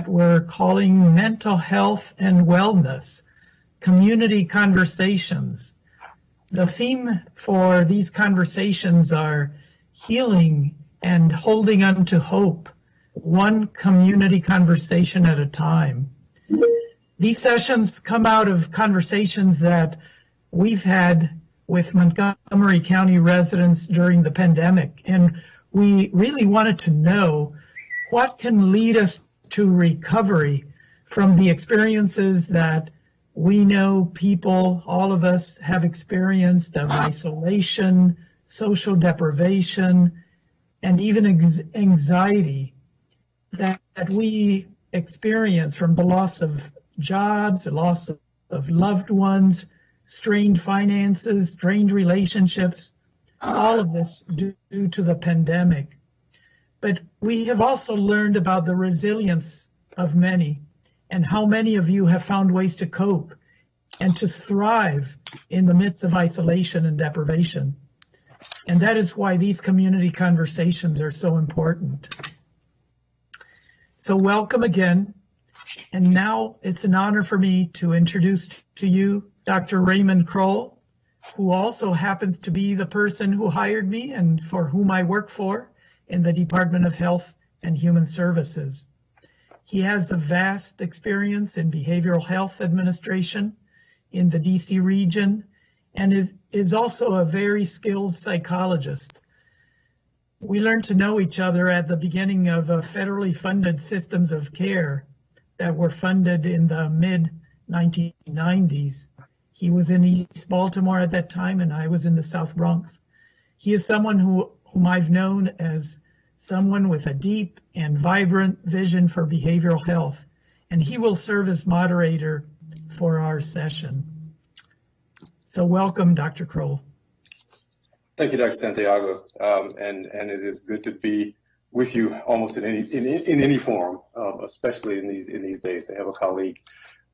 we're calling Mental Health and Wellness, Community Conversations. The theme for these conversations are healing and holding on to hope, one community conversation at a time. These sessions come out of conversations that we've had with Montgomery County residents during the pandemic, and we really wanted to know what can lead us to recovery from the experiences that we know people, all of us, have experienced of isolation, social deprivation, and even anxiety that we experience from the loss of jobs, the loss of loved ones, strained finances, strained relationships, all of this due to the pandemic. But we have also learned about the resilience of many and how many of you have found ways to cope and to thrive in the midst of isolation and deprivation. And that is why these community conversations are so important. So welcome again. And now it's an honor for me to introduce to you Dr. Raymond Kroll, who also happens to be the person who hired me and for whom I work for in the Department of Health and Human Services. He has a vast experience in behavioral health administration in the DC region and is also a very skilled psychologist. We learned to know each other at the beginning of federally funded systems of care that were funded in the mid-1990s. He was in East Baltimore at that time, and I was in the South Bronx. He is someone whom I've known as someone with a deep and vibrant vision for behavioral health, and he will serve as moderator for our session. So welcome, Dr. Kroll. Thank you, Dr. Santiago, and it is good to be with you almost in any form, especially in these days, to have a colleague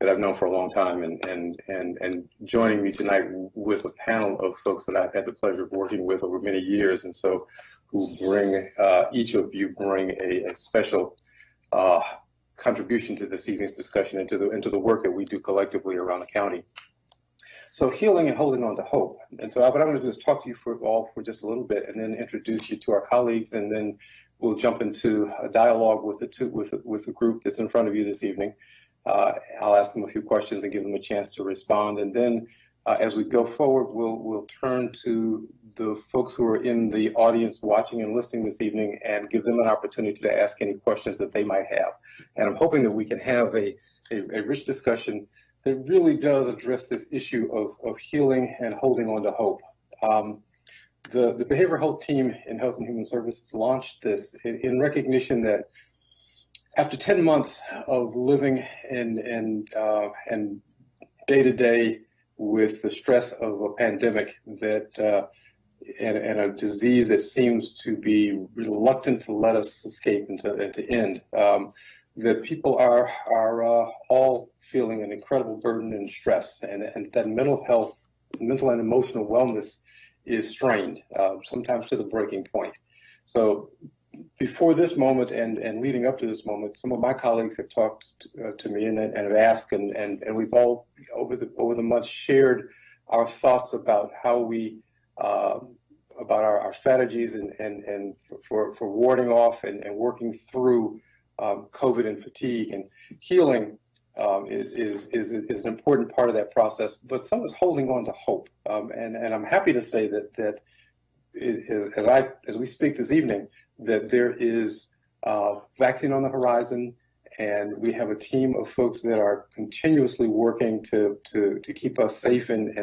that I've known for a long time and joining me tonight with a panel of folks that I've had the pleasure of working with over many years, and so who bring, each of you bring a special contribution to this evening's discussion and to the work that we do collectively around the county. So healing and holding on to hope. And so what I'm going to do is talk to you for just a little bit and then introduce you to our colleagues, and then we'll jump into a dialogue with the group that's in front of you this evening. I'll ask them a few questions and give them a chance to respond. And then as we go forward, we'll turn to the folks who are in the audience watching and listening this evening and give them an opportunity to ask any questions that they might have. And I'm hoping that we can have a rich discussion that really does address this issue of healing and holding on to hope. The behavioral health team in Health and Human Services launched this in recognition that after 10 months of living and day to day with the stress of a pandemic and a disease that seems to be reluctant to let us escape and to end, that people are all feeling an incredible burden and stress, and that mental and emotional wellness is strained, sometimes to the breaking point. So before this moment and leading up to this moment, some of my colleagues have talked to me and have asked, and we've all over the months shared our thoughts about how we about our strategies and for warding off and working through COVID and fatigue. And healing is an important part of that process, but some is holding on to hope. And I'm happy to say that as we speak this evening, that there is vaccine on the horizon, and we have a team of folks that are continuously working to keep us safe and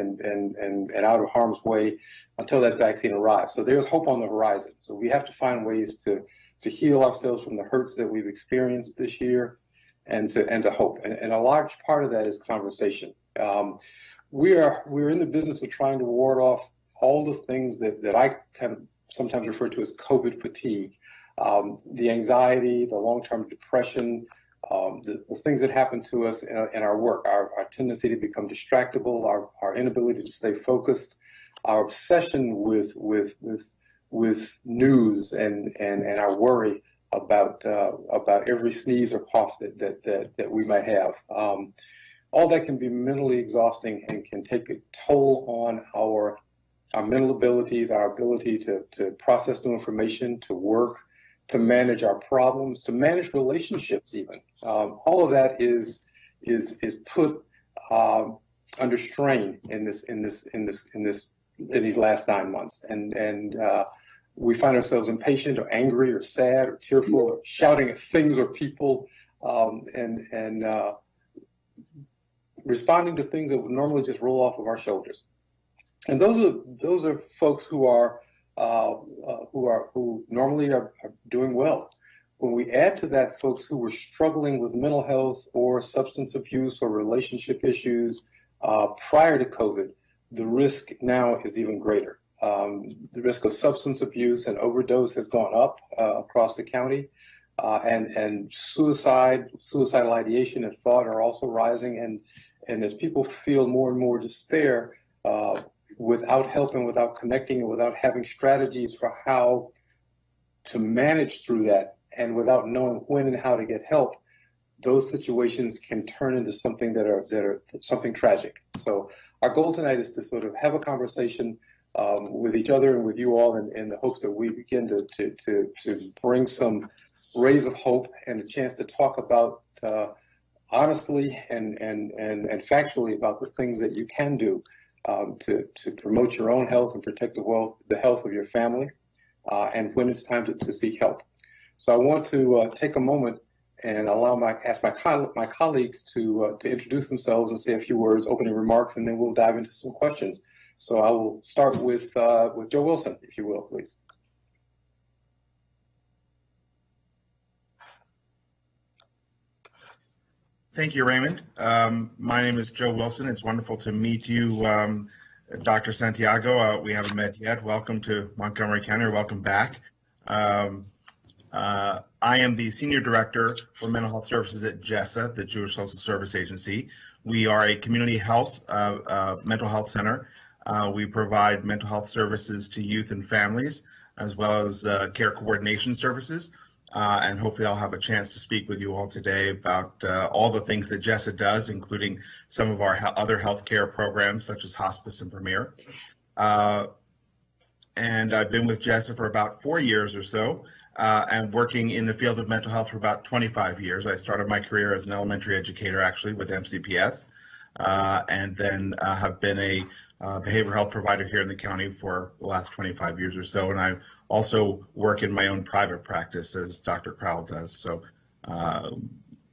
out of harm's way until that vaccine arrives. So there's hope on the horizon. So we have to find ways to heal ourselves from the hurts that we've experienced this year, and to hope. And a large part of that is conversation. We're in the business of trying to ward off all the things that I kind of sometimes refer to as COVID fatigue, the anxiety, the long-term depression, the things that happen to us in our work, our tendency to become distractible, our inability to stay focused, our obsession with news and our worry about every sneeze or cough that we might have. All that can be mentally exhausting and can take a toll on our mental abilities, our ability to process new information, to work, to manage our problems, to manage relationships even. All of that is put under strain in these last 9 months. And we find ourselves impatient or angry or sad or tearful or shouting at things or people, and responding to things that would normally just roll off of our shoulders. And those are folks who normally are doing well. When we add to that folks who were struggling with mental health or substance abuse or relationship issues prior to COVID, the risk now is even greater. The risk of substance abuse and overdose has gone up across the county, and suicidal ideation and thought are also rising. And as people feel more and more despair, without help and without connecting and without having strategies for how to manage through that, and without knowing when and how to get help, those situations can turn into something that are something tragic. So our goal tonight is to sort of have a conversation with each other and with you all, in the hopes that we begin to bring some rays of hope and a chance to talk about honestly and factually about the things that you can do to promote your own health and protect the health of your family, and when it's time to seek help. So I want to take a moment and ask my colleagues to introduce themselves and say a few words, opening remarks, and then we'll dive into some questions. So I will start with Joe Wilson, if you will, please. Thank you, Raymond. My name is Joe Wilson. It's wonderful to meet you, Dr. Santiago. We haven't met yet. Welcome to Montgomery County, or welcome back. I am the Senior Director for Mental Health Services at JESA, the Jewish Social Service Agency. We are a community health, mental health center. We provide mental health services to youth and families, as well as care coordination services. And hopefully I'll have a chance to speak with you all today about all the things that JESA does, including some of our other healthcare programs, such as hospice and Premier. And I've been with JESA for about 4 years or so, and working in the field of mental health for about 25 years. I started my career as an elementary educator, actually, with MCPS, and then have been a behavioral health provider here in the county for the last 25 years or so. And I also work in my own private practice, as Dr. Crowell does. So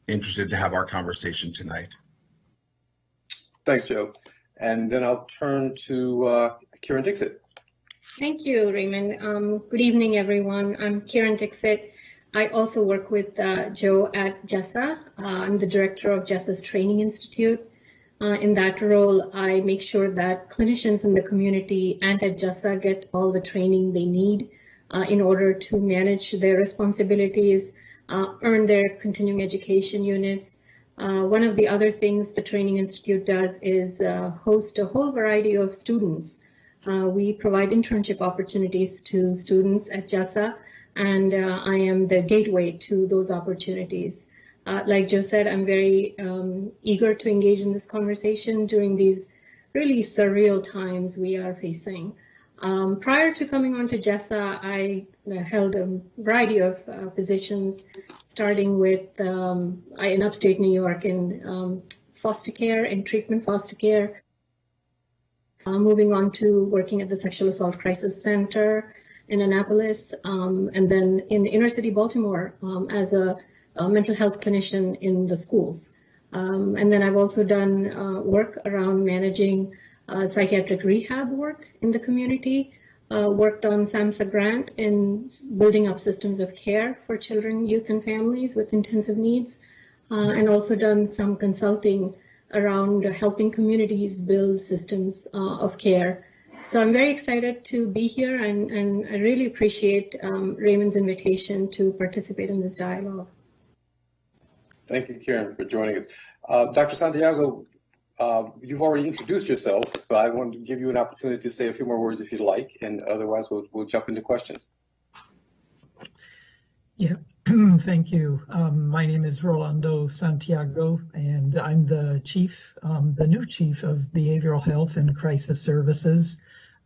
interested to have our conversation tonight. Thanks, Joe. And then I'll turn to Karendixit. Thank you, Raymond. Good evening, everyone. I'm Karendixit. I also work with Joe at JESA. I'm the director of JESA's Training Institute. In that role, I make sure that clinicians in the community and at JESA get all the training they need in order to manage their responsibilities, earn their continuing education units. One of the other things the Training Institute does is host a whole variety of students. We provide internship opportunities to students at JESA, and I am the gateway to those opportunities. Like Joe said, I'm very eager to engage in this conversation during these really surreal times we are facing. Prior to coming on to JESA, I held a variety of positions, starting with in upstate New York in foster care and treatment foster care, moving on to working at the Sexual Assault Crisis Center in Annapolis, and then in inner city Baltimore as a mental health clinician in the schools. And then I've also done work around managing psychiatric rehab work in the community, worked on SAMHSA grant in building up systems of care for children, youth, and families with intensive needs, and also done some consulting around helping communities build systems of care. So I'm very excited to be here, and I really appreciate Raymond's invitation to participate in this dialogue. Thank you, Karen, for joining us. Dr. Santiago, you've already introduced yourself, so I wanted to give you an opportunity to say a few more words if you'd like, and otherwise we'll jump into questions. Yeah, Thank you. My name is Rolando Santiago, and I'm the new chief of behavioral health and crisis services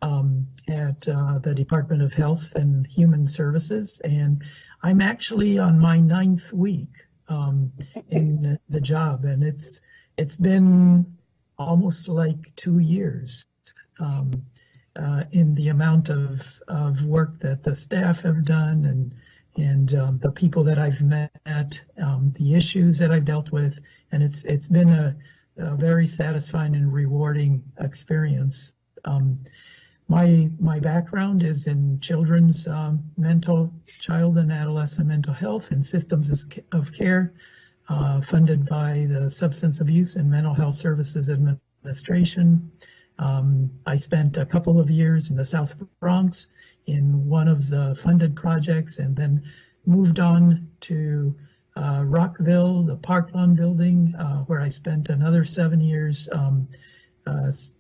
at the Department of Health and Human Services. And I'm actually on my 9th week in the job, and it's been almost like 2 years in the amount of work that the staff have done and the people that I've met, the issues that I've dealt with, and it's been a very satisfying and rewarding experience. My background is in children's child and adolescent mental health and systems of care, funded by the Substance Abuse and Mental Health Services Administration. I spent a couple of years in the South Bronx in one of the funded projects, and then moved on to Rockville, the Parkland building, where I spent another 7 years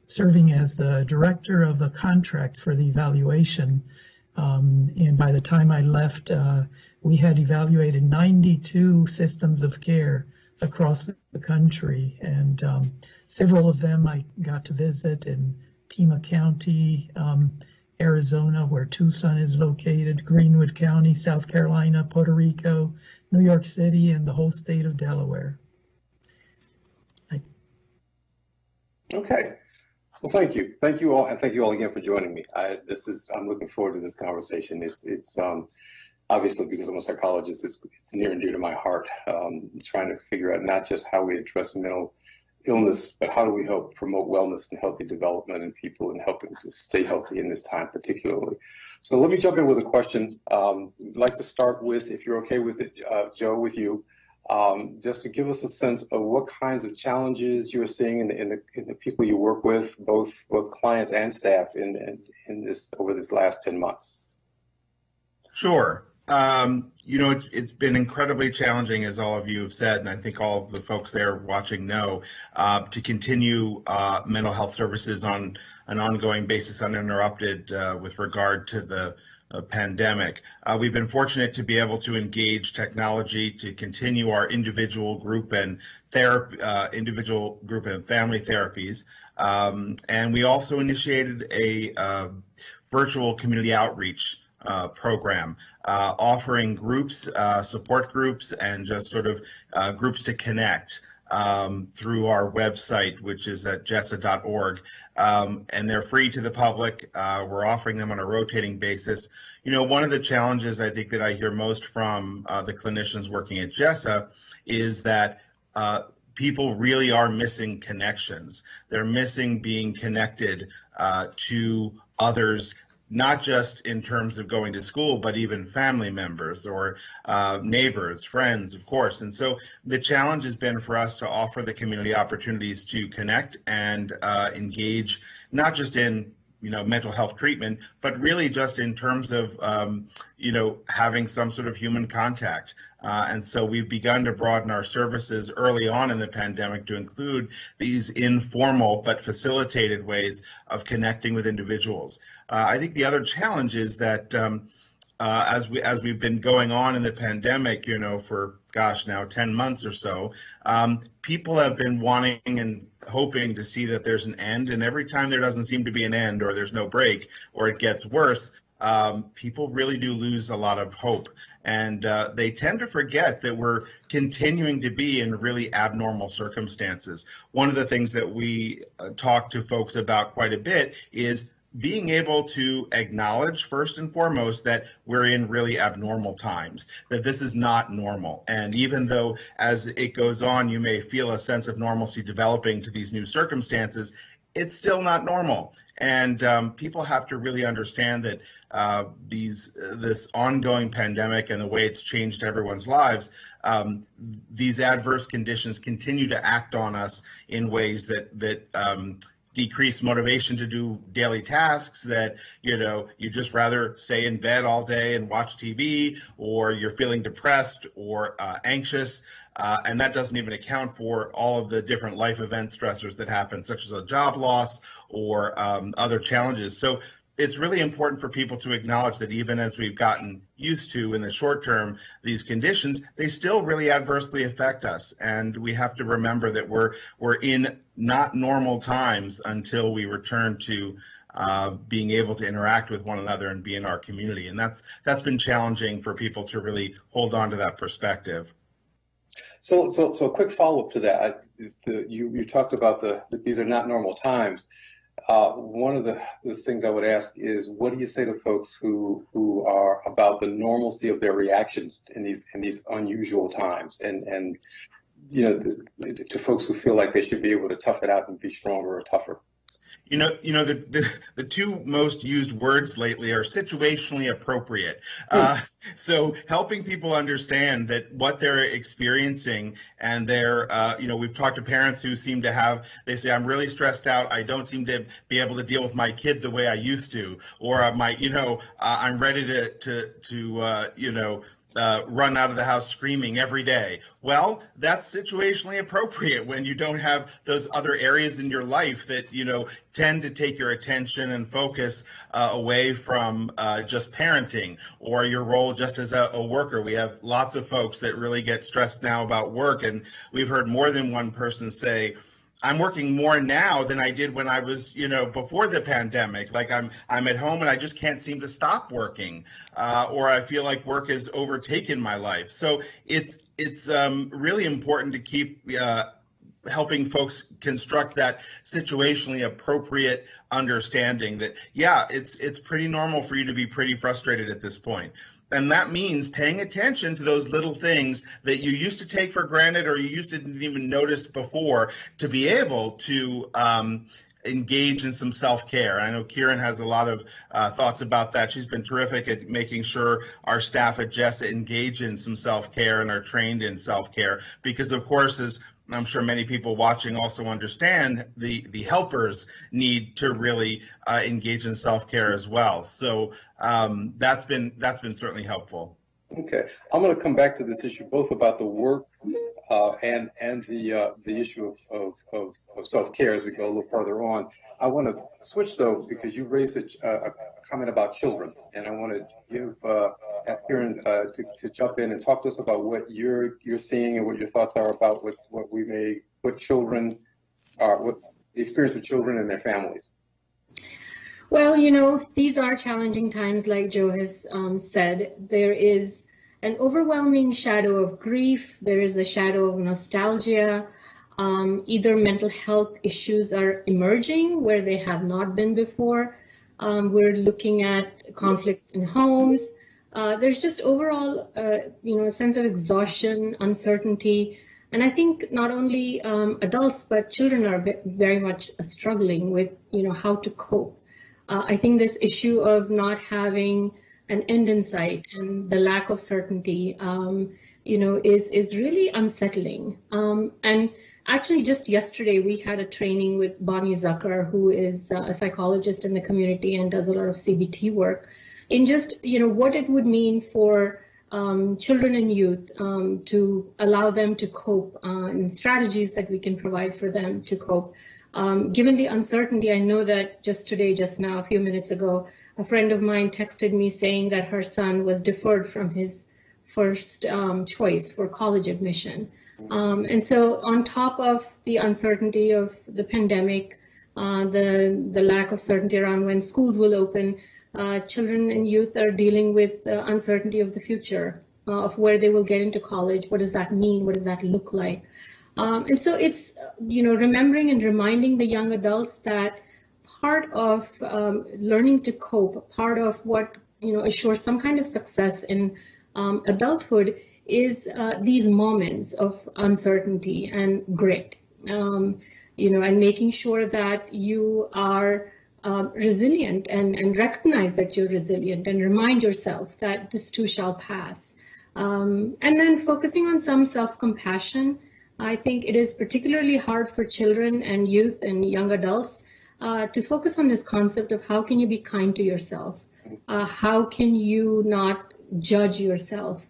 serving as the director of the contract for the evaluation. And by the time I left, we had evaluated 92 systems of care across the country, and several of them I got to visit in Pima County, Arizona, where Tucson is located, Greenwood County, South Carolina, Puerto Rico, New York City, and the whole state of Delaware. Okay. Well, thank you. Thank you all, and thank you all again for joining me. I'm looking forward to this conversation. It's obviously, because I'm a psychologist, it's near and dear to my heart, trying to figure out not just how we address mental illness, but how do we help promote wellness and healthy development in people and help them to stay healthy in this time particularly. So let me jump in with a question. I'd like to start with, if you're okay with it, Joe, with you, just to give us a sense of what kinds of challenges you're seeing in the people you work with, both clients and staff in this over this last 10 months. Sure. It's been incredibly challenging, as all of you have said, and I think all of the folks there watching know, to continue mental health services on an ongoing basis uninterrupted with regard to the pandemic. We've been fortunate to be able to engage technology to continue our individual group and family therapies. And we also initiated a virtual community outreach program, offering groups, support groups, and just sort of groups to connect through our website, which is at jessa.org. And they're free to the public. We're offering them on a rotating basis. One of the challenges I think that I hear most from the clinicians working at Jessa is that people really are missing connections. They're missing being connected to others, not just in terms of going to school, but even family members or neighbors, friends, of course. And so the challenge has been for us to offer the community opportunities to connect and engage, not just in mental health treatment, but really just in terms of having some sort of human contact. And so we've begun to broaden our services early on in the pandemic to include these informal but facilitated ways of connecting with individuals. I think the other challenge is that as we've been going on in the pandemic, for now 10 months or so, people have been wanting and hoping to see that there's an end, and every time there doesn't seem to be an end, or there's no break, or it gets worse, people really do lose a lot of hope. And they tend to forget that we're continuing to be in really abnormal circumstances. One of the things that we talk to folks about quite a bit is being able to acknowledge first and foremost that we're in really abnormal times, that this is not normal. And even though as it goes on, you may feel a sense of normalcy developing to these new circumstances, it's still not normal. And people have to really understand that this ongoing pandemic and the way it's changed everyone's lives, these adverse conditions continue to act on us in ways that decrease motivation to do daily tasks, that you just rather stay in bed all day and watch TV, or you're feeling depressed or anxious, and that doesn't even account for all of the different life event stressors that happen, such as a job loss or other challenges. So it's really important for people to acknowledge that even as we've gotten used to in the short term these conditions, they still really adversely affect us, and we have to remember that we're in not normal times until we return to being able to interact with one another and be in our community, and that's been challenging for people to really hold on to that perspective. So a quick follow-up to that. You talked about that these are not normal times. One of the things I would ask is, what do you say to folks who are about the normalcy of their reactions in these unusual times, and to folks who feel like they should be able to tough it out and be stronger or tougher? The two most used words lately are situationally appropriate. So helping people understand that what they're experiencing, and we've talked to parents who seem to they say, I'm really stressed out. I don't seem to be able to deal with my kid the way I used to, or I'm ready to run out of the house screaming every day. Well, that's situationally appropriate when you don't have those other areas in your life that, tend to take your attention and focus away from just parenting or your role just as a worker. We have lots of folks that really get stressed now about work, and we've heard more than one person say, I'm working more now than I did when I was, before the pandemic. Like I'm at home and I just can't seem to stop working, or I feel like work has overtaken my life. So it's really important to keep helping folks construct that situationally appropriate understanding that, it's pretty normal for you to be pretty frustrated at this point. And that means paying attention to those little things that you used to take for granted or you used to didn't even notice before, to be able to engage in some self-care. I know Karen has a lot of thoughts about that. She's been terrific at making sure our staff at JESSA engage in some self-care and are trained in self-care, because of course, as I'm sure many people watching also understand, the helpers need to really engage in self-care as well. So that's been certainly helpful. Okay, I'm going to come back to this issue both about the work and the issue of self-care as we go a little further on. I want to switch though, because you raised a comment about children, and I want to ask Karen to jump in and talk to us about what you're seeing and what your thoughts are about what the experience of children and their families. Well, these are challenging times, like Joe has said. There is an overwhelming shadow of grief. There is a shadow of nostalgia. Either mental health issues are emerging where they have not been before. We're looking at conflict in homes. There's just overall, a sense of exhaustion, uncertainty. And I think not only adults, but children are very much struggling with, how to cope. I think this issue of not having an end in sight and the lack of certainty, is really unsettling. And actually, just yesterday, we had a training with Bonnie Zucker, who is a psychologist in the community and does a lot of CBT work, in just, what it would mean for children and youth to allow them to cope, and strategies that we can provide for them to cope. Given the uncertainty, I know that just now, a few minutes ago, a friend of mine texted me saying that her son was deferred from his first choice for college admission. And so on top of the uncertainty of the pandemic, the lack of certainty around when schools will open, children and youth are dealing with the uncertainty of the future, of where they will get into college. What does that mean? What does that look like? And so it's, remembering and reminding the young adults that part of learning to cope, part of what, assures some kind of success in adulthood is these moments of uncertainty and grit, and making sure that you are resilient and recognize that you're resilient and remind yourself that this too shall pass. And then focusing on some self-compassion. I think it is particularly hard for children and youth and young adults to focus on this concept of how can you be kind to yourself? How can you not judge yourself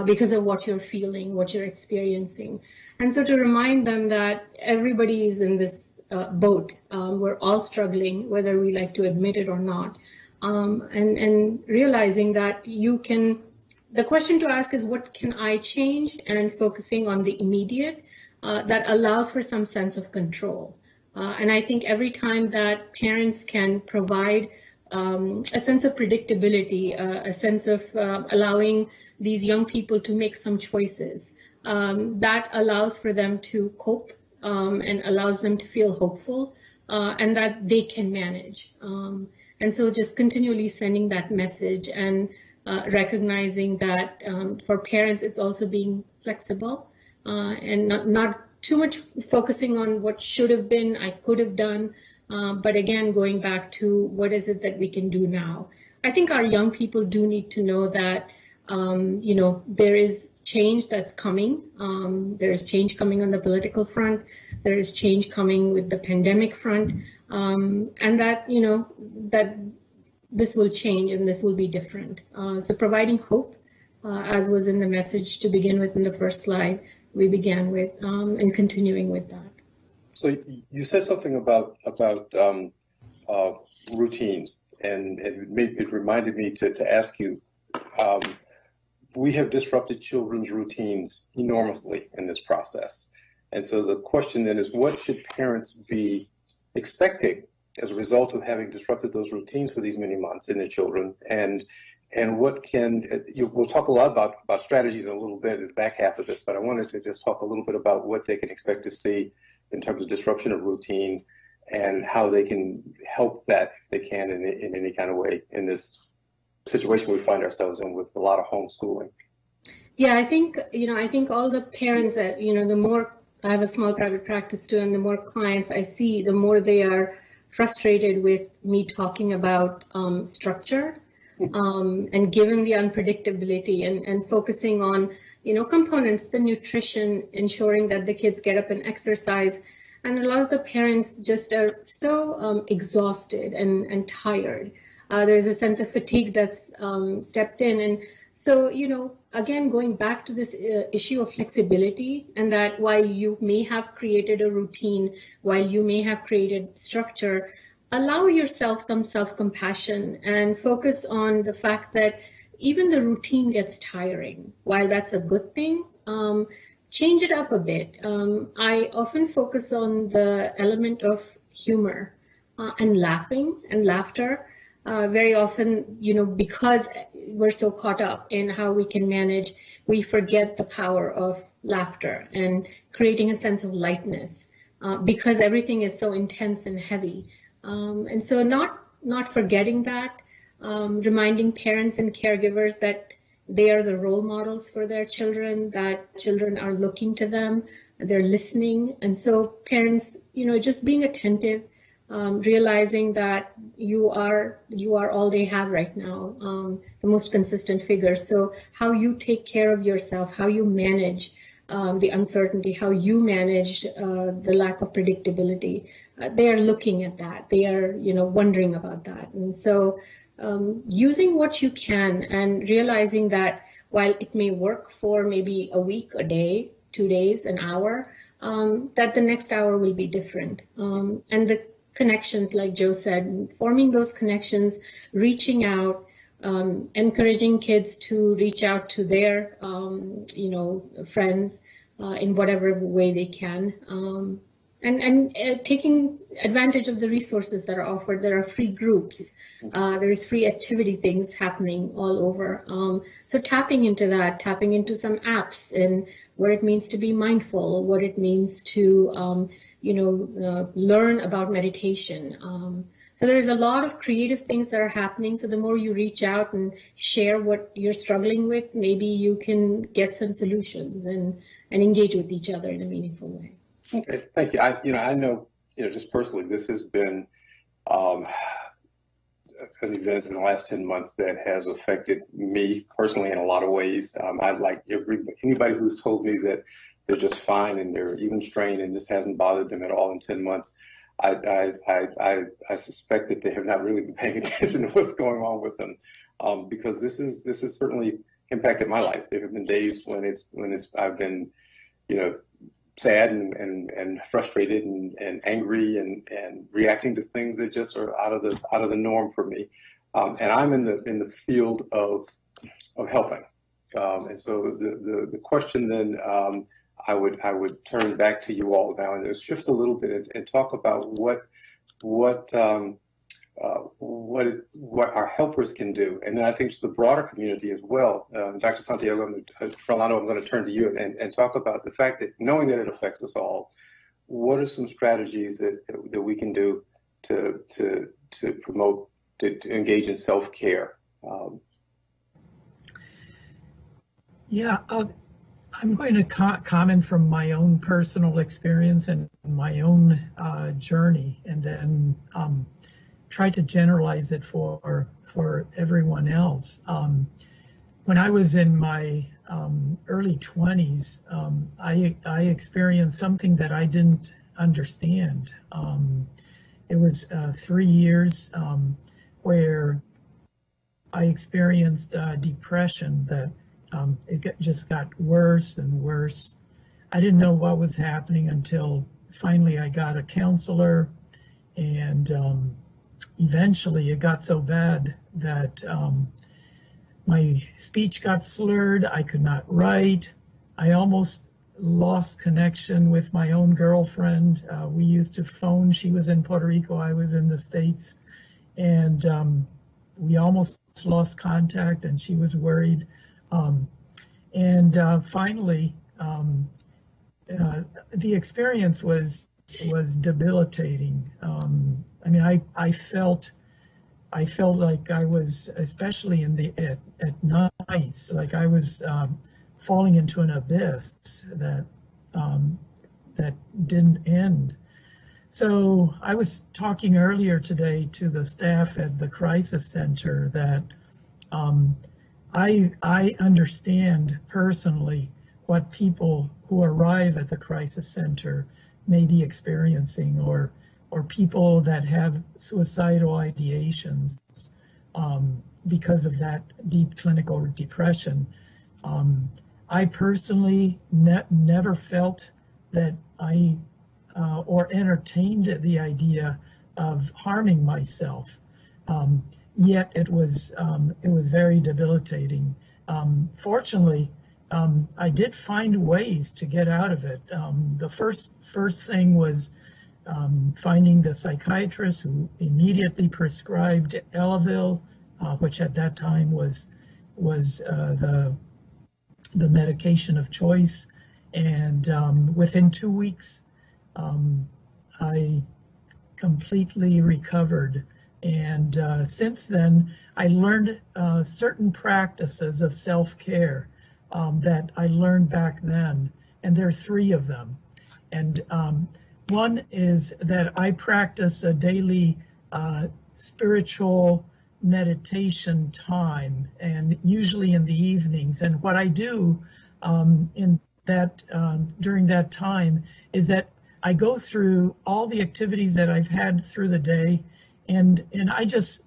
because of what you're feeling, what you're experiencing? And so to remind them that everybody is in this boat. We're all struggling, whether we like to admit it or not. and realizing that the question to ask is, what can I change? And focusing on the immediate, that allows for some sense of control. And I think every time that parents can provide a sense of predictability, a sense of allowing these young people to make some choices, that allows for them to cope and allows them to feel hopeful and that they can manage. And so just continually sending that message and recognizing that for parents, it's also being flexible and not too much focusing on what should have been, I could have done, but again, going back to what is it that we can do now. I think our young people do need to know that, there is change that's coming. There's change coming on the political front. There is change coming with the pandemic front, and that, that this will change and this will be different. So providing hope, as was in the message to begin with in the first slide, we began with, and continuing with that. So you said something about routines, and it reminded me to ask you. We have disrupted children's routines enormously in this process, and so the question then is, what should parents be expecting as a result of having disrupted those routines for these many months in their children, and what we'll talk a lot about strategies in a little bit in the back half of this, but I wanted to just talk a little bit about what they can expect to see in terms of disruption of routine and how they can help that if they can in any kind of way in this situation we find ourselves in with a lot of homeschooling. Yeah, I think all the parents that, the more I have a small private practice too, and the more clients I see, the more they are frustrated with me talking about structure, and given the unpredictability and focusing on, components, the nutrition, ensuring that the kids get up and exercise. And a lot of the parents just are so exhausted and tired. There's a sense of fatigue that's stepped in. And so, again, going back to this issue of flexibility, and that while you may have created a routine, while you may have created structure, allow yourself some self-compassion and focus on the fact that even the routine gets tiring. While that's a good thing, change it up a bit. I often focus on the element of humor and laughing and laughter. Very often, because we're so caught up in how we can manage, we forget the power of laughter and creating a sense of lightness because everything is so intense and heavy. And so not forgetting that, reminding parents and caregivers that they are the role models for their children, that children are looking to them, they're listening. And so parents, just being attentive, realizing that you are all they have right now, the most consistent figure. So how you take care of yourself, how you manage the uncertainty, how you manage the lack of predictability, they are looking at that. They are, wondering about that. And so using what you can and realizing that while it may work for maybe a week, a day, 2 days, an hour, that the next hour will be different. And the connections, like Joe said, forming those connections, reaching out, encouraging kids to reach out to their, friends in whatever way they can, and taking advantage of the resources that are offered. There are free groups, there's free activity things happening all over. So tapping into that, tapping into some apps and what it means to be mindful, what it means to learn about meditation. So there's a lot of creative things that are happening. So the more you reach out and share what you're struggling with, maybe you can get some solutions and engage with each other in a meaningful way. Okay, thank you. I know, just personally, this has been an event in the last 10 months that has affected me personally in a lot of ways. I'd like anybody who's told me that they're just fine and they're even strained and this hasn't bothered them at all in 10 months. I suspect that they have not really been paying attention to what's going on with them, because this has certainly impacted my life. There have been days when I've been, sad and frustrated and angry and reacting to things that just are out of the norm for me. and I'm in the field of helping. And so the question then, I would turn back to you all now and shift a little bit and talk about what our helpers can do, and then I think to the broader community as well. Dr. Santiago, Fernando, I'm going to turn to you and talk about the fact that knowing that it affects us all, what are some strategies that we can do to promote, to engage in self-care? Yeah, I'm going to comment from my own personal experience and my own journey, and then try to generalize it for everyone else. When I was in my early 20s, I experienced something that I didn't understand. It was 3 years where I experienced depression that just got worse and worse. I didn't know what was happening until finally I got a counselor, and eventually it got so bad that my speech got slurred. I could not write. I almost lost connection with my own girlfriend. We used to phone. She was in Puerto Rico. I was in the States. And we almost lost contact, and she was worried. Finally, the experience was debilitating. I mean, I felt like I was, especially at nights, like I was falling into an abyss that didn't end. So I was talking earlier today to the staff at the crisis center that I understand personally what people who arrive at the crisis center may be experiencing, or people that have suicidal ideations because of that deep clinical depression. I personally never felt that I or entertained the idea of harming myself. Yet it was very debilitating. Fortunately, I did find ways to get out of it. The first thing was finding the psychiatrist who immediately prescribed Elavil, which at that time was the medication of choice. And within 2 weeks, I completely recovered. And since then, I learned certain practices of self-care that I learned back then, and there are 3 of them. And one is that I practice a daily spiritual meditation time, and usually in the evenings. And what I do in that during that time is that I go through all the activities that I've had through the day, and I just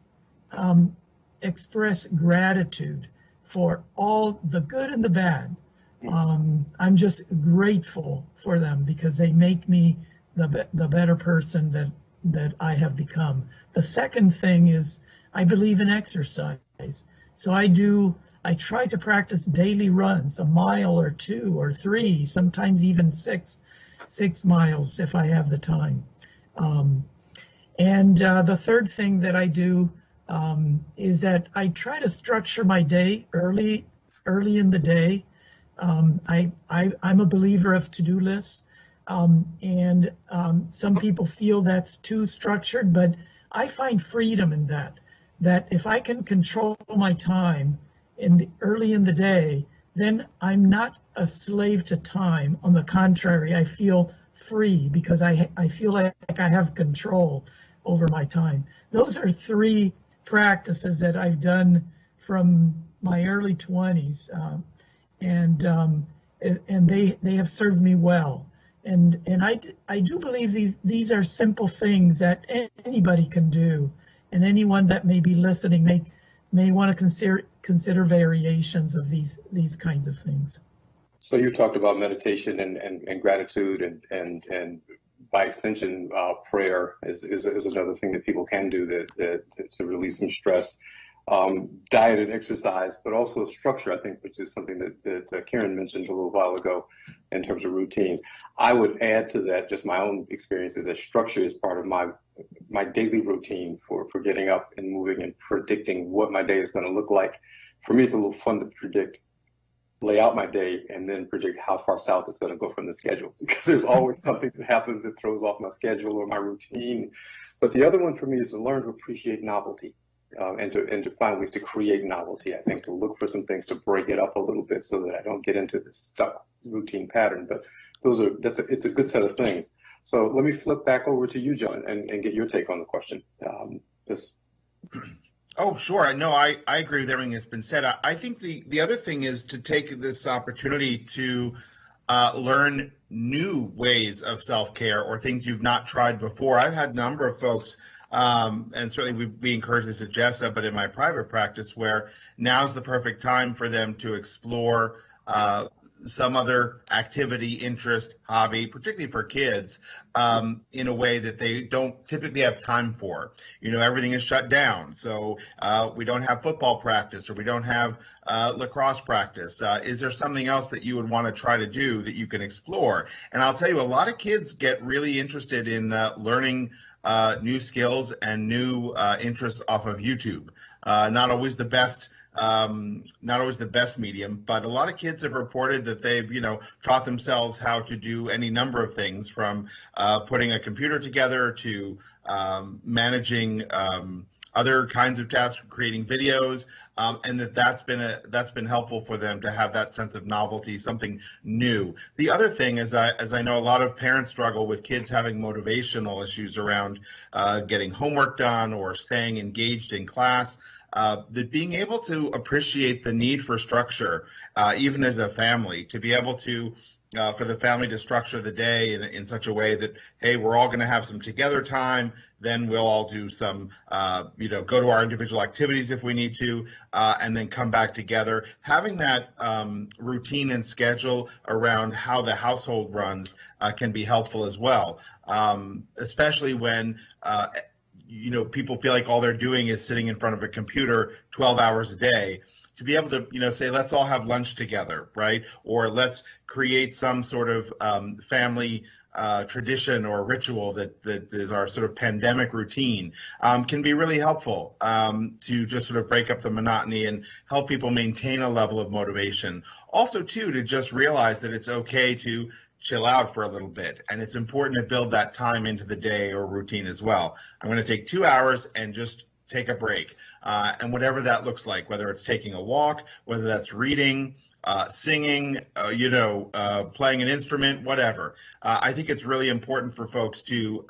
express gratitude for all the good and the bad. I'm just grateful for them because they make me the better person that I have become. The second thing is I believe in exercise. So I try to practice daily runs, a mile or 2 or 3, sometimes even 6 miles if I have the time. The third thing that I do is that I try to structure my day early in the day. I'm a believer of to-do lists, and some people feel that's too structured, but I find freedom in that if I can control my time early in the day, then I'm not a slave to time. On the contrary, I feel free because I feel like I have control over my time. Those are 3 practices that I've done from my early 20s, and they have served me well. And I do believe these are simple things that anybody can do, and anyone that may be listening may want to consider variations of these kinds of things. So you talked about meditation and gratitude and by extension, prayer is another thing that people can do to relieve some stress. Diet and exercise, but also structure, I think, which is something that Karen mentioned a little while ago in terms of routines. I would add to that just my own experiences that structure is part of my daily routine for getting up and moving and predicting what my day is going to look like. For me, it's a little fun to lay out my day and then predict how far south it's going to go from the schedule, because there's always something that happens that throws off my schedule or my routine. But the other one for me is to learn to appreciate novelty. And to find ways to create novelty. I think to look for some things to break it up a little bit so that I don't get into this stuck routine pattern. But it's a good set of things. So let me flip back over to you, John, and get your take on the question. Oh, sure. No, I agree with everything that's been said. I think the other thing is to take this opportunity to learn new ways of self-care or things you've not tried before. I've had a number of folks, and certainly we encourage this at JESSA, but in my private practice, where now's the perfect time for them to explore some other activity, interest, hobby, particularly for kids, in a way that they don't typically have time for. Everything is shut down, so we don't have football practice or we don't have lacrosse practice. Is there something else that you would want to try to do that you can explore? And I'll tell you, a lot of kids get really interested in learning new skills and new interests off of YouTube. Not always the best medium, but a lot of kids have reported that they've, taught themselves how to do any number of things, from putting a computer together to managing other kinds of tasks, creating videos, and that's been helpful for them to have that sense of novelty, something new. The other thing is, as I know, a lot of parents struggle with kids having motivational issues around getting homework done or staying engaged in class. That being able to appreciate the need for structure, even as a family, to be able to for the family to structure the day in such a way that, hey, we're all going to have some together time, then we'll all do some, go to our individual activities if we need to, and then come back together. Having that routine and schedule around how the household runs can be helpful as well, especially when people feel like all they're doing is sitting in front of a computer 12 hours a day. To be able to, say, let's all have lunch together, right? Or let's create some sort of family tradition or ritual that is our sort of pandemic routine, can be really helpful to just sort of break up the monotony and help people maintain a level of motivation. Also, too, to just realize that it's okay to chill out for a little bit, and it's important to build that time into the day or routine as well. I'm going to take 2 hours and just take a break, and whatever that looks like, whether it's taking a walk, whether that's reading, singing, playing an instrument, whatever. I think it's really important for folks to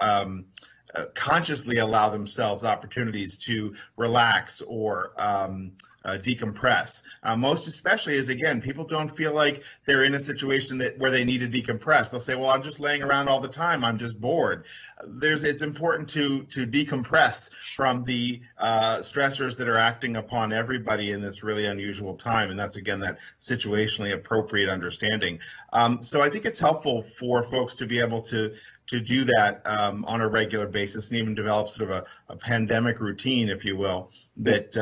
consciously allow themselves opportunities to relax or decompress. Most especially as, again, people don't feel like they're in a situation where they need to decompress. They'll say, well, I'm just laying around all the time, I'm just bored. It's important to decompress from the stressors that are acting upon everybody in this really unusual time. And that's, again, that situationally appropriate understanding. So I think it's helpful for folks to be able to do that on a regular basis, and even develop sort of a pandemic routine, if you will, that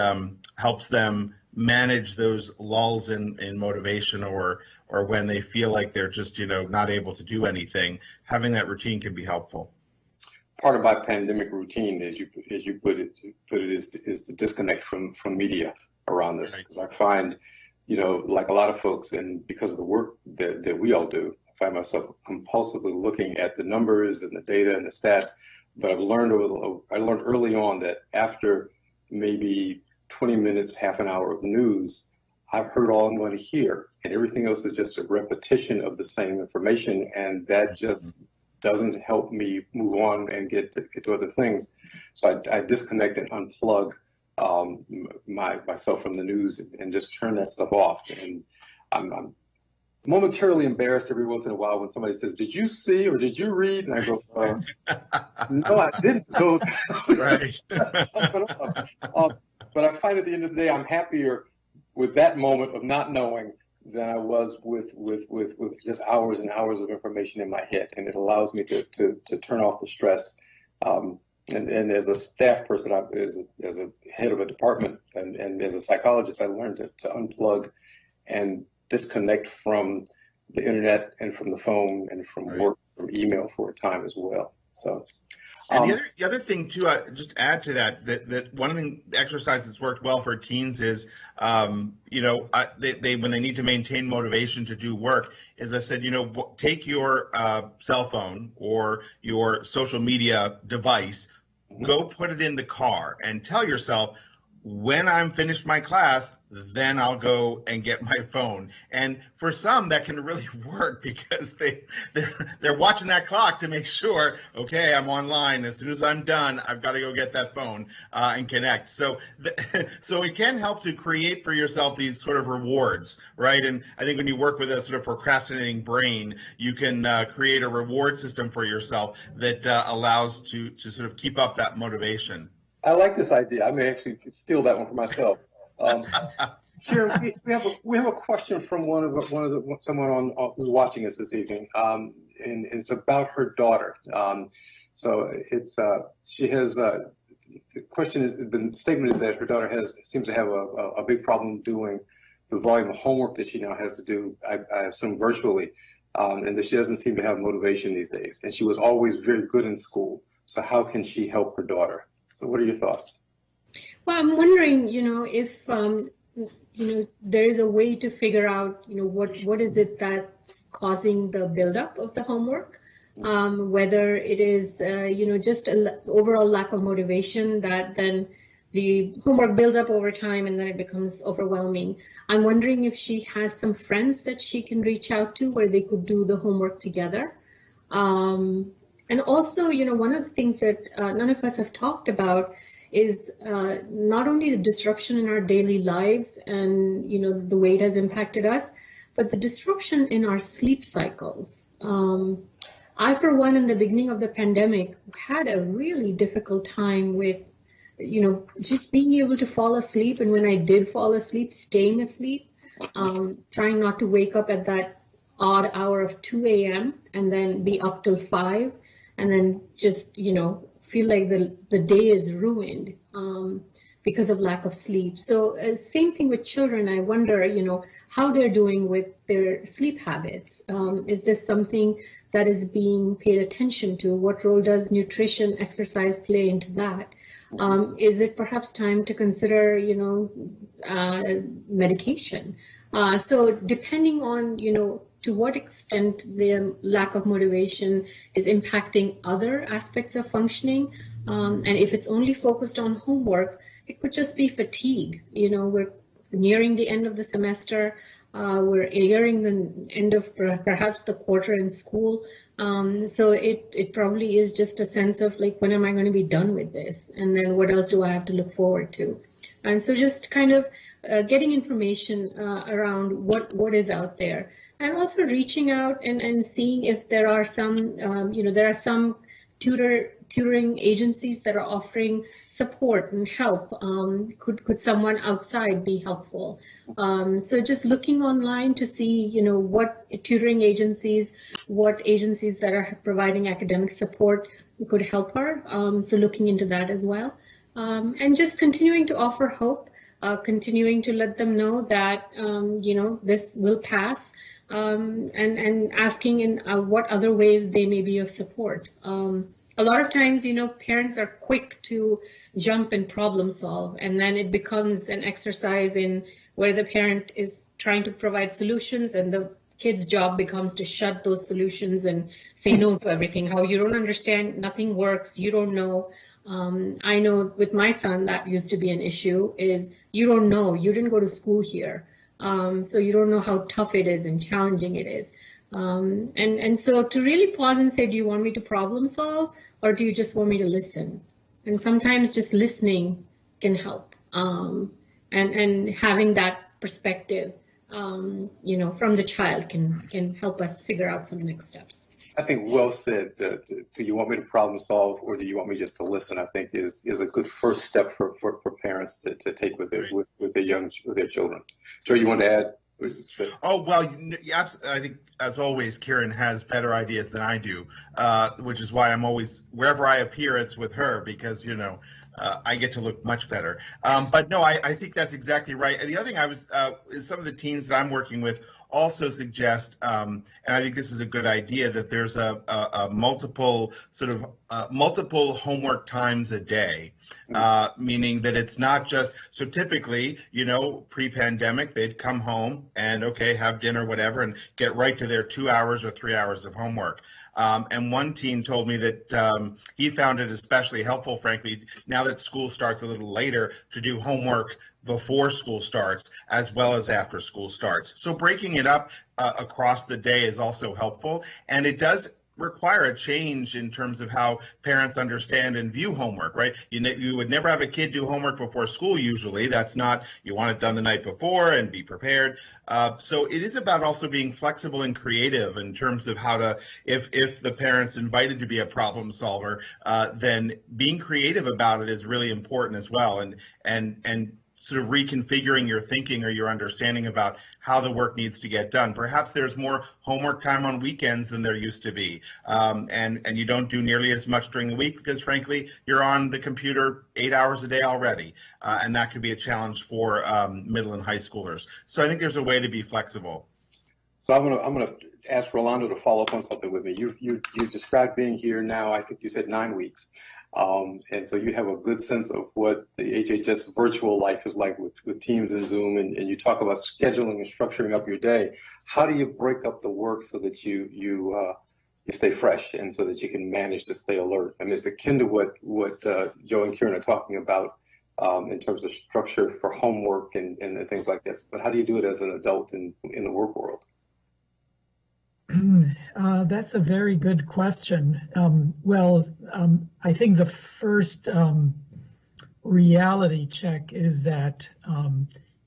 helps them manage those lulls in motivation or when they feel like they're just not able to do anything. Having that routine can be helpful. Part of my pandemic routine, as you put it, is to disconnect from media around this, because I find, like a lot of folks, and because of the work that we all do, I find myself compulsively looking at the numbers and the data and the stats. But I learned early on that after maybe 20 minutes, half an hour of news, I've heard all I'm going to hear, and everything else is just a repetition of the same information, and that just doesn't help me move on and get to other things. So I disconnect and unplug myself from the news and just turn that stuff off. And I'm momentarily embarrassed every once in a while when somebody says, "Did you see or did you read?" And I go, "No, I didn't." So, right. But I find at the end of the day, I'm happier with that moment of not knowing than I was with just hours and hours of information in my head, and it allows me to turn off the stress. And as a staff person, as a head of a department, and as a psychologist, I learned to unplug and disconnect from the internet and from the phone and from work, from email for a time as well. So. And the other thing too, just add to that one of the exercises that's worked well for teens is, they when they need to maintain motivation to do work, is I said, take your cell phone or your social media device, go put it in the car, and tell yourself, when I'm finished my class, then I'll go and get my phone. And for some, that can really work because they're watching that clock to make sure, okay, I'm online. As soon as I'm done, I've got to go get that phone and connect. So it can help to create for yourself these sort of rewards, right? And I think when you work with a sort of procrastinating brain, you can create a reward system for yourself that allows to sort of keep up that motivation. I like this idea. I may actually steal that one for myself. Sure. We have a question from someone who's watching us this evening, and it's about her daughter. So it's she has the question is, the statement is that her daughter seems to have a big problem doing the volume of homework that she now has to do, I assume virtually, and that she doesn't seem to have motivation these days. And she was always very good in school. So how can she help her daughter? So what are your thoughts? Well, I'm wondering, if, there is a way to figure out, what is it that's causing the buildup of the homework, whether it is, just an overall lack of motivation that then the homework builds up over time and then it becomes overwhelming. I'm wondering if she has some friends that she can reach out to where they could do the homework together. And also, one of the things that none of us have talked about is not only the disruption in our daily lives and, the way it has impacted us, but the disruption in our sleep cycles. I, for one, in the beginning of the pandemic, had a really difficult time with, just being able to fall asleep. And when I did fall asleep, staying asleep, trying not to wake up at that odd hour of 2 a.m. and then be up till 5. And then just, feel like the day is ruined because of lack of sleep. So same thing with children. I wonder, how they're doing with their sleep habits. Is this something that is being paid attention to? What role does nutrition, exercise play into that? Is it perhaps time to consider, medication? So depending on, to what extent the lack of motivation is impacting other aspects of functioning. And if it's only focused on homework, it could just be fatigue. We're nearing the end of the semester. We're nearing the end of perhaps the quarter in school. So it probably is just a sense of like, when am I going to be done with this? And then what else do I have to look forward to? And so just kind of getting information around what is out there. And also reaching out and seeing if there are some, there are some tutoring agencies that are offering support and help. Could someone outside be helpful? So just looking online to see, what tutoring agencies, what agencies that are providing academic support could help her. So looking into that as well. And just continuing to offer hope, continuing to let them know that, this will pass. And asking in what other ways they may be of support. A lot of times, parents are quick to jump and problem solve, and then it becomes an exercise in where the parent is trying to provide solutions and the kid's job becomes to shut those solutions and say no to everything. How you don't understand, nothing works, you don't know. I know with my son that used to be an issue is you don't know, you didn't go to school here. So you don't know how tough it is and challenging it is. And so to really pause and say, do you want me to problem solve or do you just want me to listen? And sometimes just listening can help. And having that perspective, from the child can help us figure out some next steps. I think well said. Do you want me to problem solve or do you want me just to listen? I think is a good first step for parents to take with their children. Joe, you want to add? Oh, well, yes, I think, as always, Karen has better ideas than I do, which is why I'm always, wherever I appear, it's with her, because, I get to look much better. But no, I think that's exactly right. And the other thing is some of the teens that I'm working with also suggest, and I think this is a good idea, that there's a multiple homework times a day, meaning that it's not just, so typically, pre-pandemic, they'd come home and, okay, have dinner, whatever, and get right to their 2 hours or 3 hours of homework. And one teen told me that he found it especially helpful, frankly, now that school starts a little later, to do homework before school starts as well as after school starts. So breaking it up across the day is also helpful, and it does require a change in terms of how parents understand and view homework, right? You would never have a kid do homework before school usually. That's not, you want it done the night before and be prepared. So it is about also being flexible and creative in terms of how to, if the parent's invited to be a problem solver, then being creative about it is really important as well. And sort of reconfiguring your thinking or your understanding about how the work needs to get done. Perhaps there's more homework time on weekends than there used to be, and you don't do nearly as much during the week because, frankly, you're on the computer 8 hours a day already, and that could be a challenge for middle and high schoolers. So I think there's a way to be flexible. So I'm gonna ask Rolando to follow up on something with me. You described being here now, I think you said 9 weeks. And so you have a good sense of what the HHS virtual life is like with Teams and Zoom, and you talk about scheduling and structuring up your day. How do you break up the work so that you stay fresh and so that you can manage to stay alert? I mean, it's akin to what Joe and Kieran are talking about in terms of structure for homework and things like this. But how do you do it as an adult in the work world? That's a very good question. I think the first reality check is that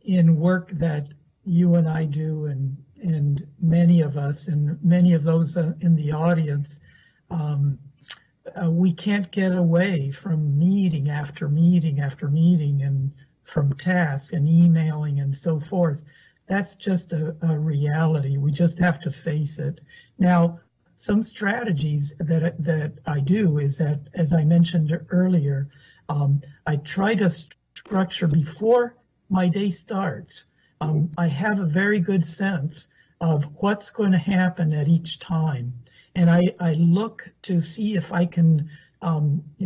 in work that you and I do, and many of us, and many of those in the audience, we can't get away from meeting after meeting after meeting, and from tasks and emailing and so forth. That's just a reality. We just have to face it. Now, some strategies that I do is that, as I mentioned earlier, I try to structure before my day starts. I have a very good sense of what's going to happen at each time. And I look to see if I can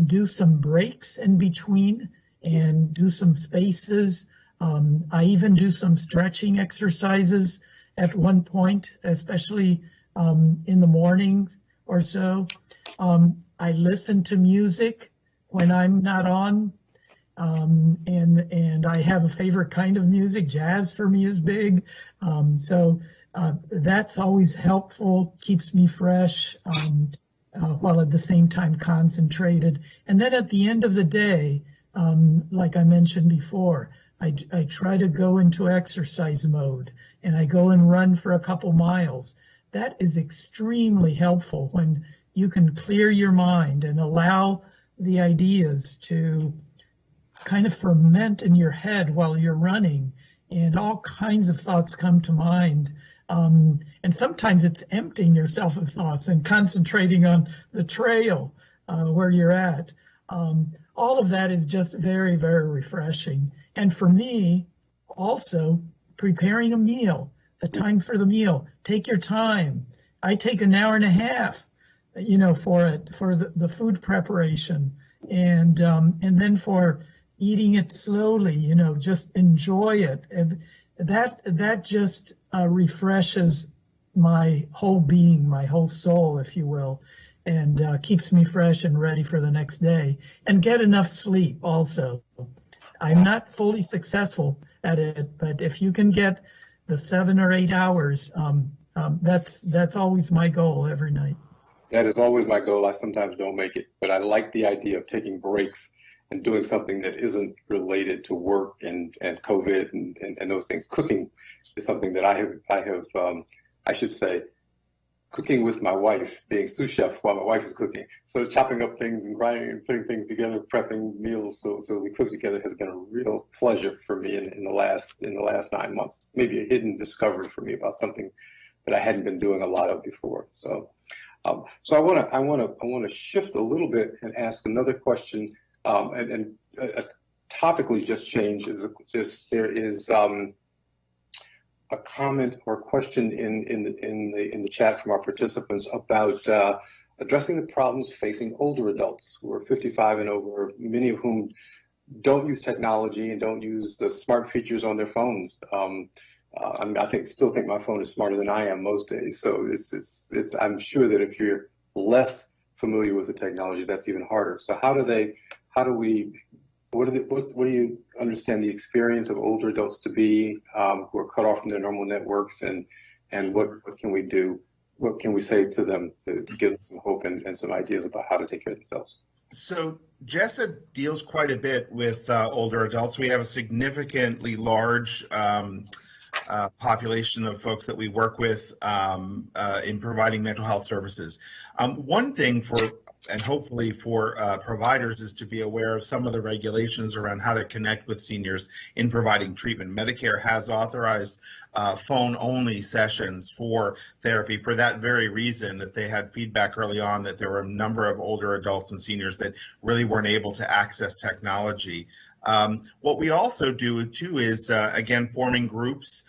do some breaks in between and do some spaces. I even do some stretching exercises at one point, especially in the mornings or so. I listen to music when I'm not on, and I have a favorite kind of music. Jazz for me is big, so that's always helpful, keeps me fresh, while at the same time concentrated. And then at the end of the day, like I mentioned before, I try to go into exercise mode, and I go and run for a couple miles. That is extremely helpful when you can clear your mind and allow the ideas to kind of ferment in your head while you're running, and all kinds of thoughts come to mind. And sometimes it's emptying yourself of thoughts and concentrating on the trail where you're at. All of that is just very, very refreshing. And for me, also, preparing a meal, the time for the meal. Take your time. I take an hour and a half, for it, for the food preparation, and then for eating it slowly. Just enjoy it. And that just refreshes my whole being, my whole soul, if you will, and keeps me fresh and ready for the next day. And get enough sleep also. I'm not fully successful at it, but if you can get the 7 or 8 hours, that's always my goal every night. That is always my goal. I sometimes don't make it, but I like the idea of taking breaks and doing something that isn't related to work and COVID and those things. Cooking is something that I should say, cooking with my wife, being sous chef while my wife is cooking. So chopping up things and grinding and putting things together, prepping meals so we cook together has been a real pleasure for me in the last 9 months. Maybe a hidden discovery for me about something that I hadn't been doing a lot of before. So I want to shift a little bit and ask another question, and topically just change is just there is a comment or question in the chat from our participants about addressing the problems facing older adults who are 55 and over, many of whom don't use technology and don't use the smart features on their phones. I still think my phone is smarter than I am most days. So I'm sure that if you're less familiar with the technology, that's even harder. So what do you understand the experience of older adults to be who are cut off from their normal networks, and what can we do? What can we say to them to give them some hope and some ideas about how to take care of themselves? So JESA deals quite a bit with older adults. We have a significantly large population of folks that we work with in providing mental health services. One thing and hopefully for providers is to be aware of some of the regulations around how to connect with seniors in providing treatment. Medicare has authorized phone-only sessions for therapy for that very reason, that they had feedback early on that there were a number of older adults and seniors that really weren't able to access technology. What we also do too is again forming groups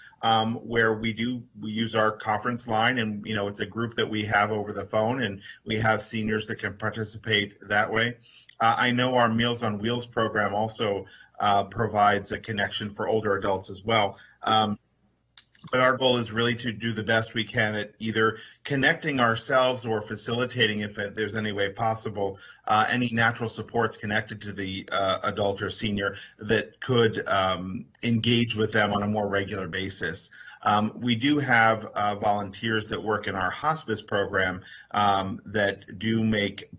where we use our conference line, and it's a group that we have over the phone, and we have seniors that can participate that way. I know our Meals on Wheels program also provides a connection for older adults as well. But our goal is really to do the best we can at either connecting ourselves or facilitating, if there's any way possible, any natural supports connected to the adult or senior that could engage with them on a more regular basis. We do have volunteers that work in our hospice program that do make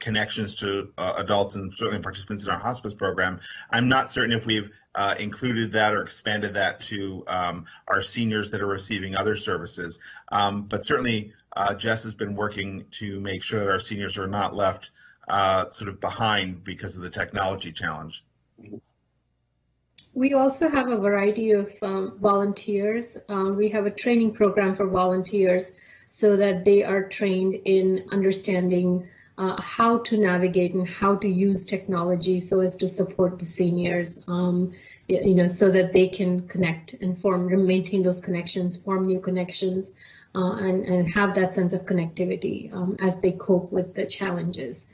connections to adults and certainly participants in our hospice program. I'm not certain if we've included that or expanded that to our seniors that are receiving other services. But certainly Jess has been working to make sure that our seniors are not left sort of behind because of the technology challenge. We also have a variety of volunteers. We have a training program for volunteers so that they are trained in understanding how to navigate and how to use technology so as to support the seniors, so that they can connect and maintain those connections, form new connections, and have that sense of connectivity as they cope with the challenges.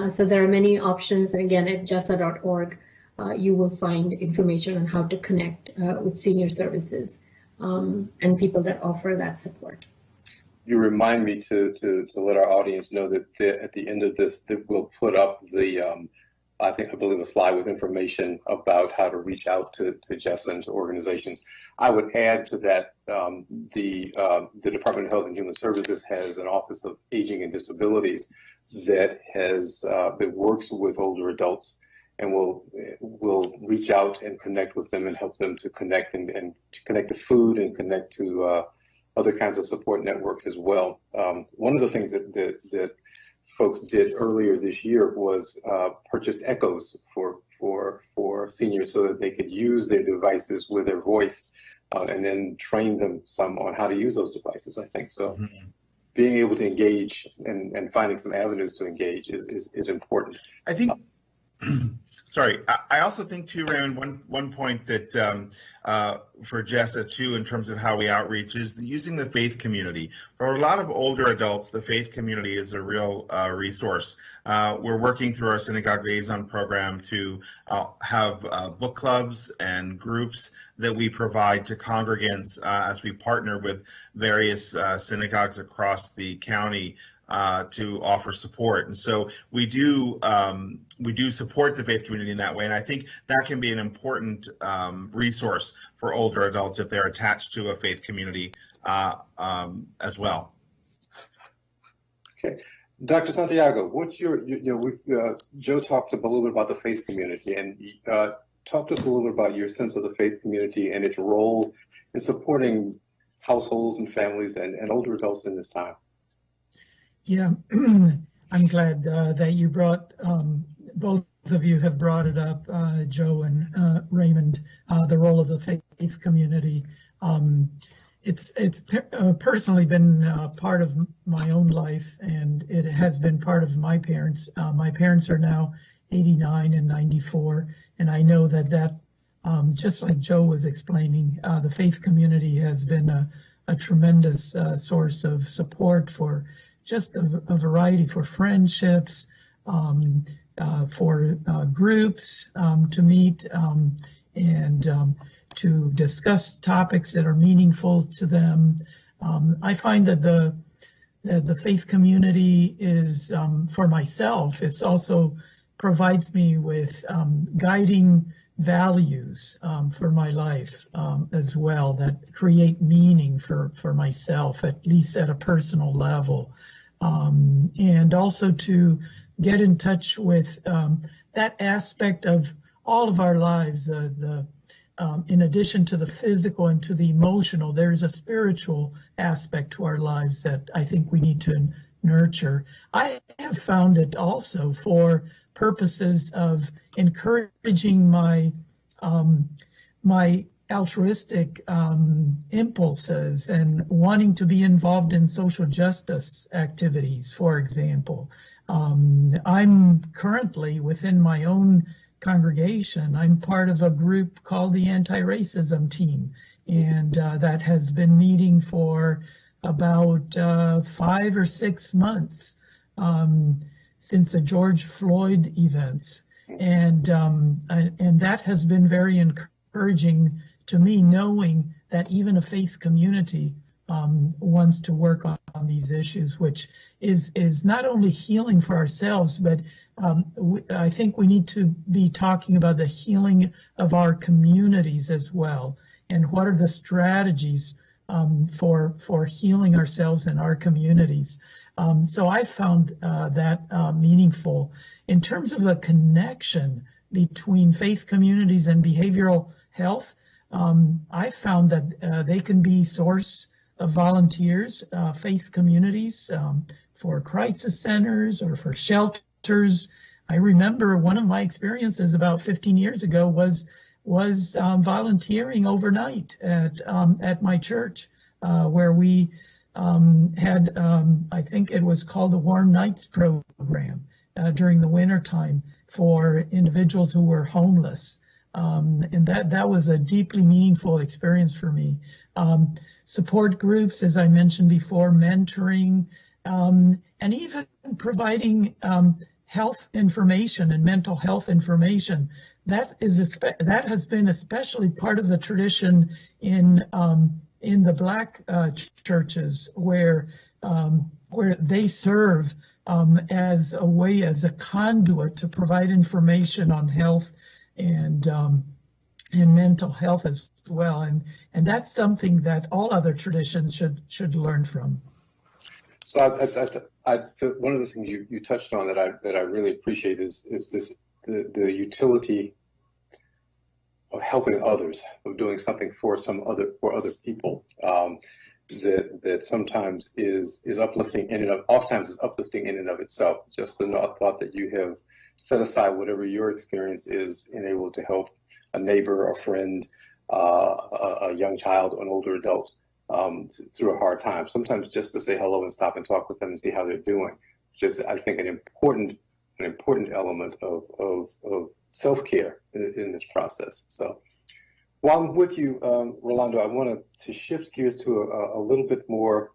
So there are many options, and again, at jessa.org, you will find information on how to connect with senior services and people that offer that support. You remind me to let our audience know that at the end of this, that we'll put up the I believe a slide with information about how to reach out to Jessa and to organizations. I would add to that the Department of Health and Human Services has an Office of Aging and Disabilities that works with older adults and will reach out and connect with them and help them to connect and to connect to food and connect to other kinds of support networks as well. One of the things that folks did earlier this year was purchased echoes for seniors so that they could use their devices with their voice and then train them some on how to use those devices, I think. So being able to engage and finding some avenues to engage is important. I think sorry, I also think too, Raymond, one point that for Jessa too, in terms of how we outreach, is using the faith community. For a lot of older adults, the faith community is a real resource. We're working through our Synagogue Liaison program to have book clubs and groups that we provide to congregants as we partner with various synagogues across the county to offer support. And so we do support the faith community in that way, and I think that can be an important resource for older adults if they're attached to a faith community as well. Okay, Dr. Santiago, what's your Joe talked a little bit about the faith community, and talk to us a little bit about your sense of the faith community and its role in supporting households and families and older adults in this time. Yeah, I'm glad that you brought, both of you have brought it up, Joe and Raymond, the role of the faith community. It's personally been part of my own life, and it has been part of my parents. My parents are now 89 and 94, and I know that just like Joe was explaining, the faith community has been a tremendous source of support for just a variety, for friendships, for groups to meet and to discuss topics that are meaningful to them. I find that the faith community is, for myself, it's also provides me with guiding values for my life as well, that create meaning for myself, at least at a personal level. And also to get in touch with that aspect of all of our lives, in addition to the physical and to the emotional, there's a spiritual aspect to our lives that I think we need to nurture. I have found it also for purposes of encouraging my altruistic impulses and wanting to be involved in social justice activities, for example. I'm currently within my own congregation, I'm part of a group called the Anti-Racism Team, and that has been meeting for about 5 or 6 months since the George Floyd events, and that has been very encouraging to me, knowing that even a faith community wants to work on these issues, which is not only healing for ourselves, but I think we need to be talking about the healing of our communities as well, and what are the strategies for healing ourselves and our communities. So I found that meaningful. In terms of the connection between faith communities and behavioral health, I found that they can be source of volunteers, faith communities, for crisis centers or for shelters. I remember one of my experiences about 15 years ago was volunteering overnight at my church, where we had, I think it was called the Warm Nights program during the winter time for individuals who were homeless. And that was a deeply meaningful experience for me. Support groups, as I mentioned before, mentoring, and even providing health information and mental health information. That has been especially part of the tradition in the Black churches, where they serve as a way, as a conduit to provide information on health and mental health as well, and that's something that all other traditions should learn from. So one of the things you touched on that I really appreciate is the utility of helping others, of doing something for other people, that sometimes is uplifting oftentimes is uplifting in and of itself. Just the thought that you have set aside whatever your experience is and able to help a neighbor, a friend, a young child, an older adult through a hard time. Sometimes just to say hello and stop and talk with them and see how they're doing, which is, I think, an important element of self-care in this process. So while I'm with you, Rolando, I wanted to shift gears to a little bit more,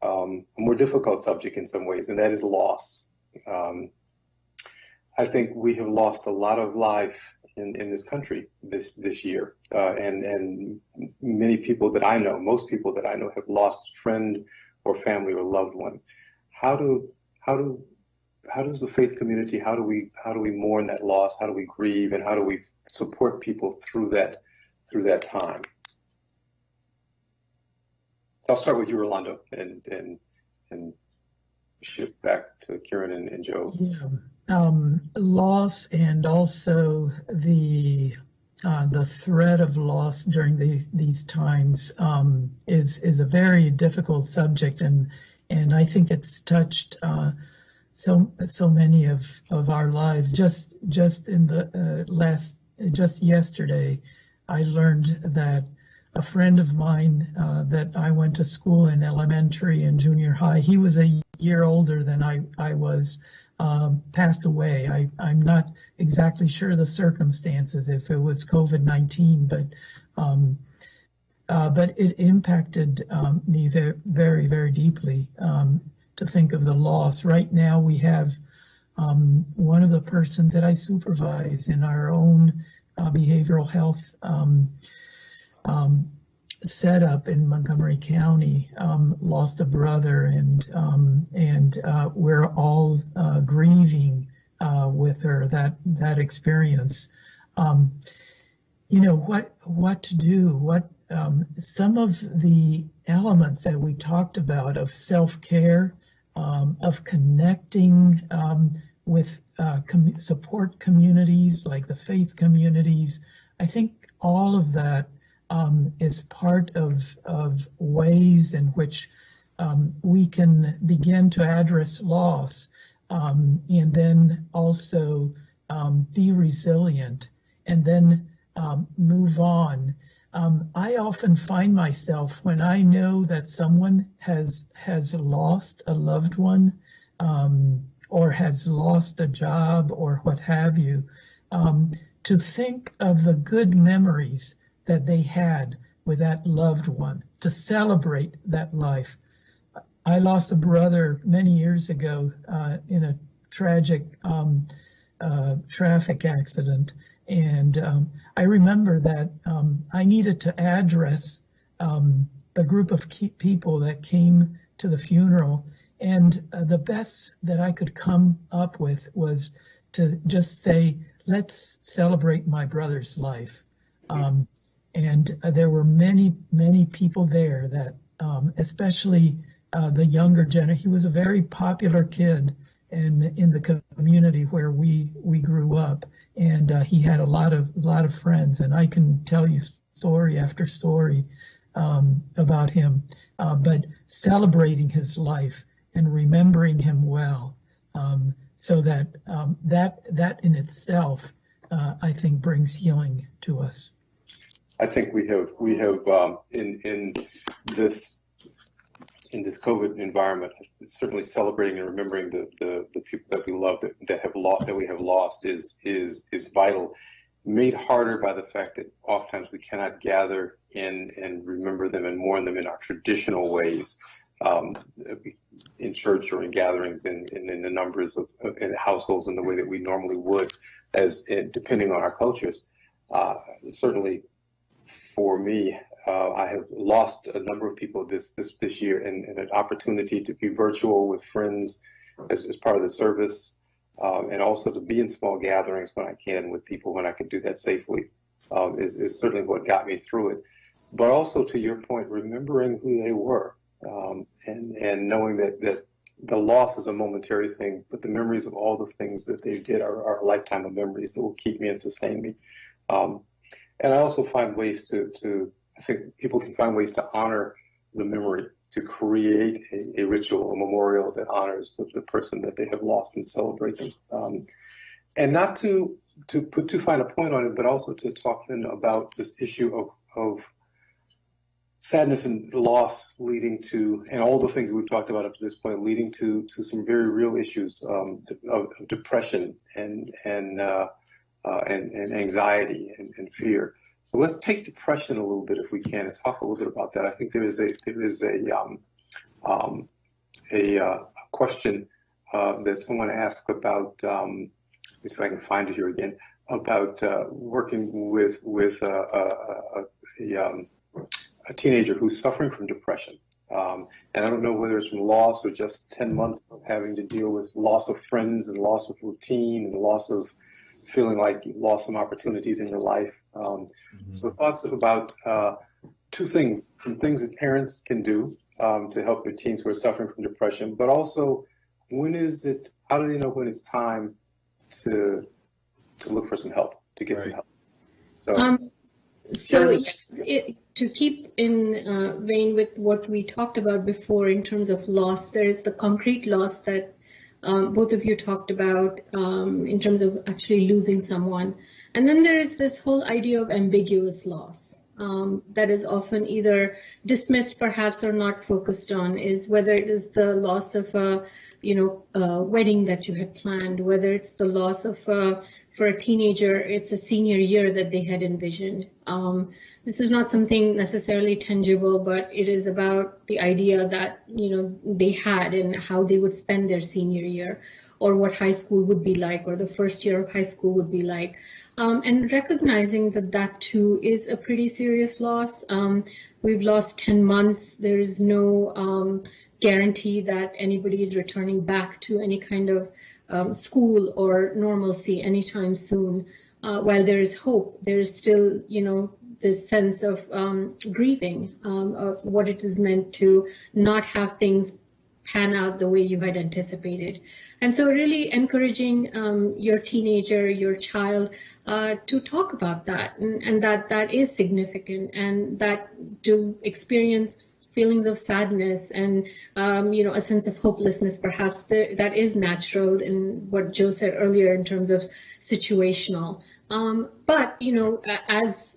a more difficult subject in some ways, and that is loss. I think we have lost a lot of life in this country this year, and many people that I know, most people that I know, have lost a friend or family or loved one. How does the faith community, how do we mourn that loss? How do we grieve, and how do we support people through that time? So I'll start with you, Rolando, and shift back to Karen and Joe. Yeah. Loss, and also the threat of loss during these times is a very difficult subject, and and I think it's touched so many of our lives. Just in the just yesterday, I learned that a friend of mine that I went to school in elementary and junior high, he was a year older than I was, passed away. I'm not exactly sure the circumstances, if it was COVID-19, but it impacted me very, very deeply, to think of the loss. Right now we have one of the persons that I supervise in our own behavioral health setup in Montgomery County, lost a brother, and we're all grieving with her that experience. What to do, some of the elements that we talked about of self-care, of connecting with support communities like the faith communities. I think all of that is part of ways in which we can begin to address loss, and then also be resilient, and then move on. I often find myself, when I know that someone has lost a loved one, or has lost a job, or what have you, to think of the good memories that they had with that loved one, to celebrate that life. I lost a brother many years ago in a tragic traffic accident, and I remember that I needed to address the group of people that came to the funeral, and the best that I could come up with was to just say, let's celebrate my brother's life. And there were many people there that, especially the younger generation. He was a very popular kid in the community where we grew up, and he had a lot of friends. And I can tell you story after story about him, but celebrating his life and remembering him well, so that that in itself, I think, brings healing to us. I think we have in this COVID environment, certainly celebrating and remembering the people that we love that we have lost is vital. Made harder by the fact that oftentimes we cannot gather in and remember them and mourn them in our traditional ways, in church or in gatherings, in the numbers of in households in the way that we normally would, depending on our cultures. Certainly, for me, I have lost a number of people this year, and an opportunity to be virtual with friends as part of the service, and also to be in small gatherings when I can with people when I can do that safely, is certainly what got me through it. But also, to your point, remembering who they were, and knowing that the loss is a momentary thing, but the memories of all the things that they did are a lifetime of memories that will keep me and sustain me. And I also find ways I think people can find ways to honor the memory, to create a ritual, a memorial that honors the person that they have lost and celebrate them. And not to put too fine a point on it, but also to talk then about this issue of sadness and loss leading to, and all the things that we've talked about up to this point, leading to some very real issues of depression and anxiety and fear. So let's take depression a little bit, if we can, and talk a little bit about that. I think there is a question that someone asked about. Let me see if I can find it here again, about working with a teenager who's suffering from depression. And I don't know whether it's from loss or just 10 months of having to deal with loss of friends and loss of routine and loss of feeling like you lost some opportunities in your life. So thoughts about two things, some things that parents can do to help their teens who are suffering from depression, but also how do they know when it's time to look for some help, to get some help? So So to keep in vein with what we talked about before in terms of loss, there is the concrete loss that both of you talked about in terms of actually losing someone. And then there is this whole idea of ambiguous loss that is often either dismissed perhaps or not focused on, is whether it is the loss of a wedding that you had planned, whether it's the loss of for a teenager, it's a senior year that they had envisioned. This is not something necessarily tangible, but it is about the idea that they had and how they would spend their senior year, or what high school would be like, or the first year of high school would be like. And recognizing that that too is a pretty serious loss. We've lost 10 months. There is no guarantee that anybody is returning back to any kind of school or normalcy anytime soon. While there is hope, there is still, this sense of grieving of what it is meant to not have things pan out the way you had anticipated. And so really encouraging your teenager, your child, to talk about that, and that is significant, and that to experience feelings of sadness and a sense of hopelessness, perhaps that is natural in what Joe said earlier in terms of situational. But as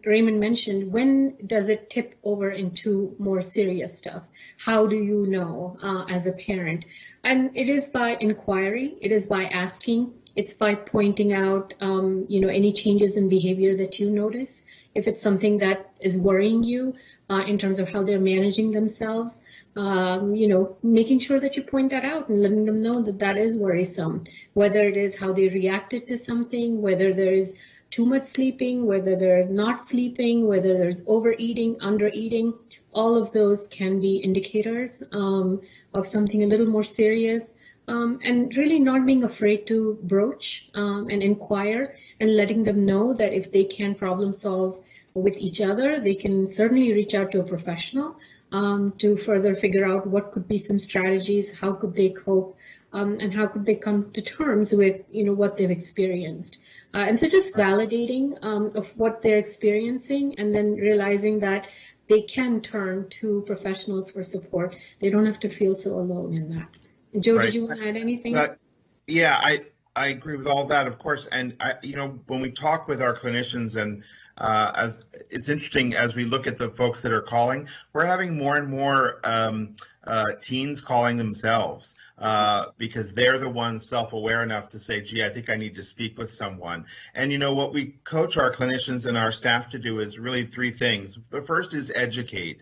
Raymond mentioned, when does it tip over into more serious stuff? How do you know as a parent? And it is by inquiry, it is by asking, it's by pointing out any changes in behavior that you notice. If it's something that is worrying you in terms of how they're managing themselves, making sure that you point that out and letting them know that that is worrisome, whether it is how they reacted to something, whether there is too much sleeping, whether they're not sleeping, whether there's overeating, undereating. All of those can be indicators of something a little more serious, and really not being afraid to broach and inquire, and letting them know that if they can problem solve with each other, they can certainly reach out to a professional to further figure out what could be some strategies, how could they cope, and how could they come to terms with what they've experienced. And so just validating of what they're experiencing, and then realizing that they can turn to professionals for support. They don't have to feel so alone in that. Joe, Right. Did you want to add anything? Yeah, I agree with all that, of course. And when we talk with our clinicians, and as it's interesting as we look at the folks that are calling, we're having more and more teens calling themselves because they're the ones self-aware enough to say, gee, I think I need to speak with someone. And what we coach our clinicians and our staff to do is really three things. The first is educate.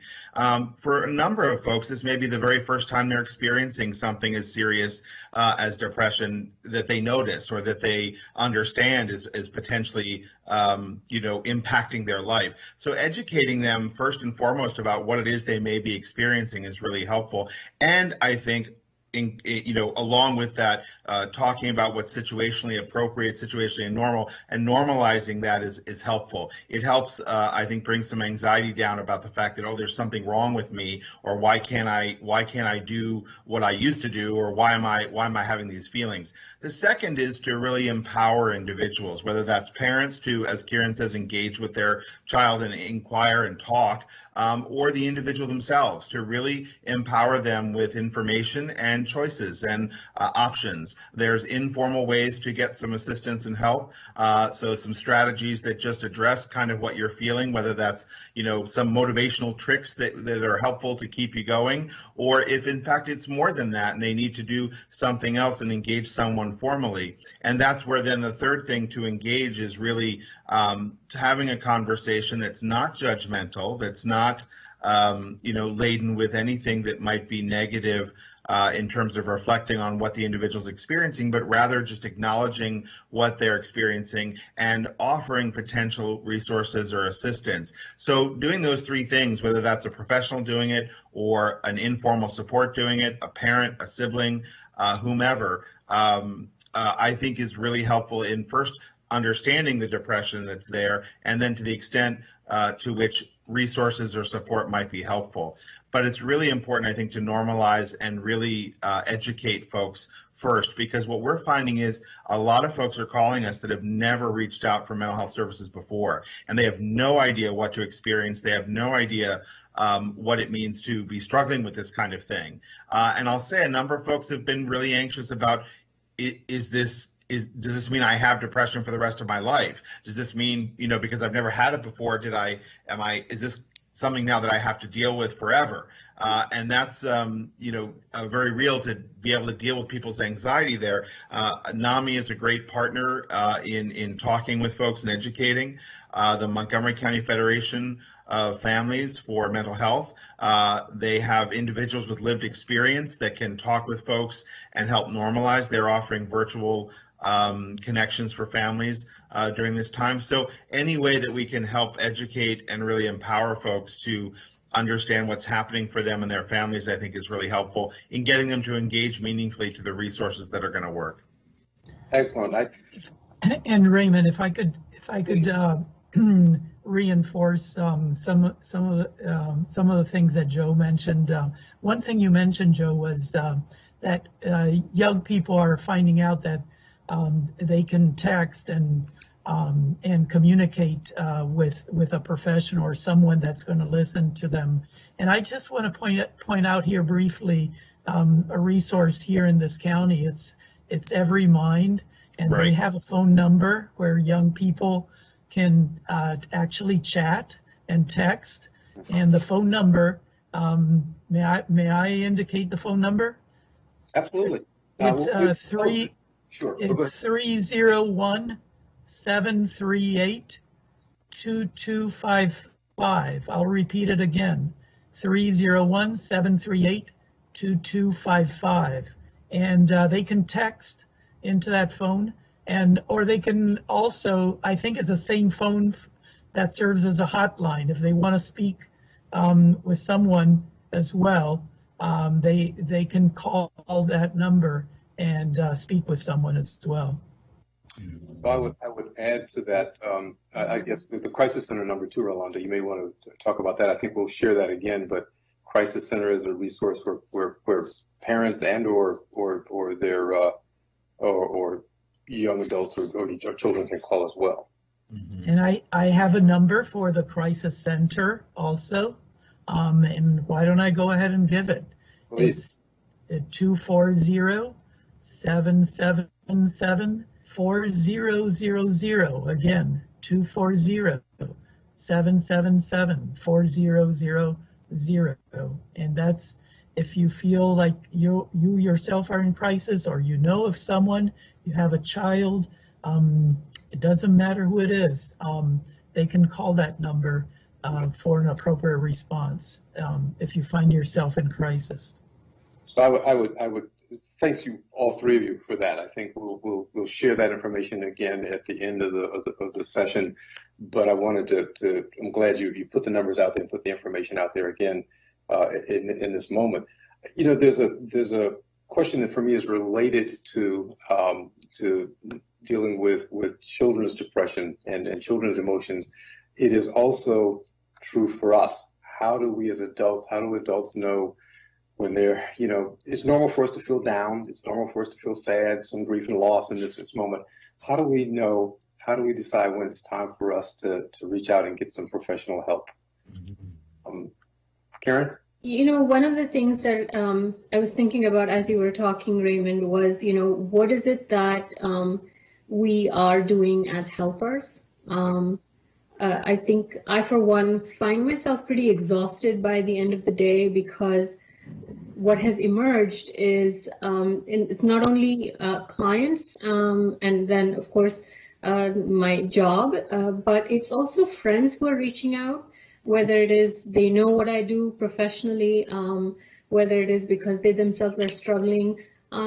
For a number of folks, this may be the very first time they're experiencing something as serious as depression that they notice or that they understand is potentially impacting their life. So educating them first and foremost about what it is they may be experiencing is really helpful. And I think along with that, talking about what's situationally appropriate, situationally normal, and normalizing that is helpful. It helps, I think, bring some anxiety down about the fact that, oh, there's something wrong with me, or why can't I do what I used to do, or why am I having these feelings? The second is to really empower individuals, whether that's parents to, as Kieran says, engage with their child and inquire and talk, or the individual themselves, to really empower them with information and choices and options. There's informal ways to get some assistance and help. So some strategies that just address kind of what you're feeling, whether that's, some motivational tricks that are helpful to keep you going, or if in fact it's more than that and they need to do something else and engage someone formally. And that's where then the third thing to engage is really having a conversation that's not judgmental, that's not laden with anything that might be negative in terms of reflecting on what the individual's experiencing, but rather just acknowledging what they're experiencing and offering potential resources or assistance. So doing those three things, whether that's a professional doing it or an informal support doing it, a parent, a sibling, whomever, I think is really helpful in first understanding the depression that's there, and then to the extent to which resources or support might be helpful. But it's really important, I think, to normalize and really educate folks first, because what we're finding is a lot of folks are calling us that have never reached out for mental health services before, and they have no idea what to experience. They have no idea what it means to be struggling with this kind of thing. And I'll say a number of folks have been really anxious about, does this mean I have depression for the rest of my life? Does this mean, because I've never had it before, is this something now that I have to deal with forever? And that's, very real to be able to deal with people's anxiety there. NAMI is a great partner in talking with folks and educating. The Montgomery County Federation of Families for Mental Health, they have individuals with lived experience that can talk with folks and help normalize. They're offering virtual connections for families during this time. So any way that we can help educate and really empower folks to understand what's happening for them and their families, I think is really helpful in getting them to engage meaningfully to the resources that are going to work. Excellent. And Raymond, if I could reinforce some of the things that Joe mentioned. One thing you mentioned, Joe, was that young people are finding out that they can text and communicate with a professional or someone that's going to listen to them. And I just want to point out here briefly a resource here in this county. It's Every Mind, and Right. They have a phone number where young people can actually chat and text. And the phone number, may I indicate the phone number? Absolutely. It's Sure. It's 301-738-2255. I'll repeat it again, 301-738-2255. And they can text into that phone, or they can also, I think it's the same phone that serves as a hotline. If they want to speak with someone as well, they can call that number and speak with someone as well. So I would add to that. I guess the Crisis Center number 2, Rolanda. You may want to talk about that. I think we'll share that again. But Crisis Center is a resource where parents and or their or young adults or children can call as well. Mm-hmm. And I have a number for the Crisis Center also. And why don't I go ahead and give it? Please. It's 240-777-4000. Again, 240-777-4000. And that's if you feel like you yourself are in crisis, or you know of someone, you have a child, it doesn't matter who it is, they can call that number for an appropriate response if you find yourself in crisis. So I would thank you, all three of you, for that. I think we'll share that information again at the end of the session. But I wanted to I'm glad you put the numbers out there and put the information out there again in this moment. There's a question that for me is related to dealing with children's depression and children's emotions. It is also true for us. How do we as adults, how do adults know when they're, it's normal for us to feel down. It's normal for us to feel sad, some grief and loss in this moment. How do we know, how do we decide when it's time for us to reach out and get some professional help? Karen? One of the things that I was thinking about as you were talking, Raymond, was, what is it that we are doing as helpers? I think I, for one, find myself pretty exhausted by the end of the day, because what has emerged is it's not only clients and then, of course, my job, but it's also friends who are reaching out, whether it is they know what I do professionally, whether it is because they themselves are struggling.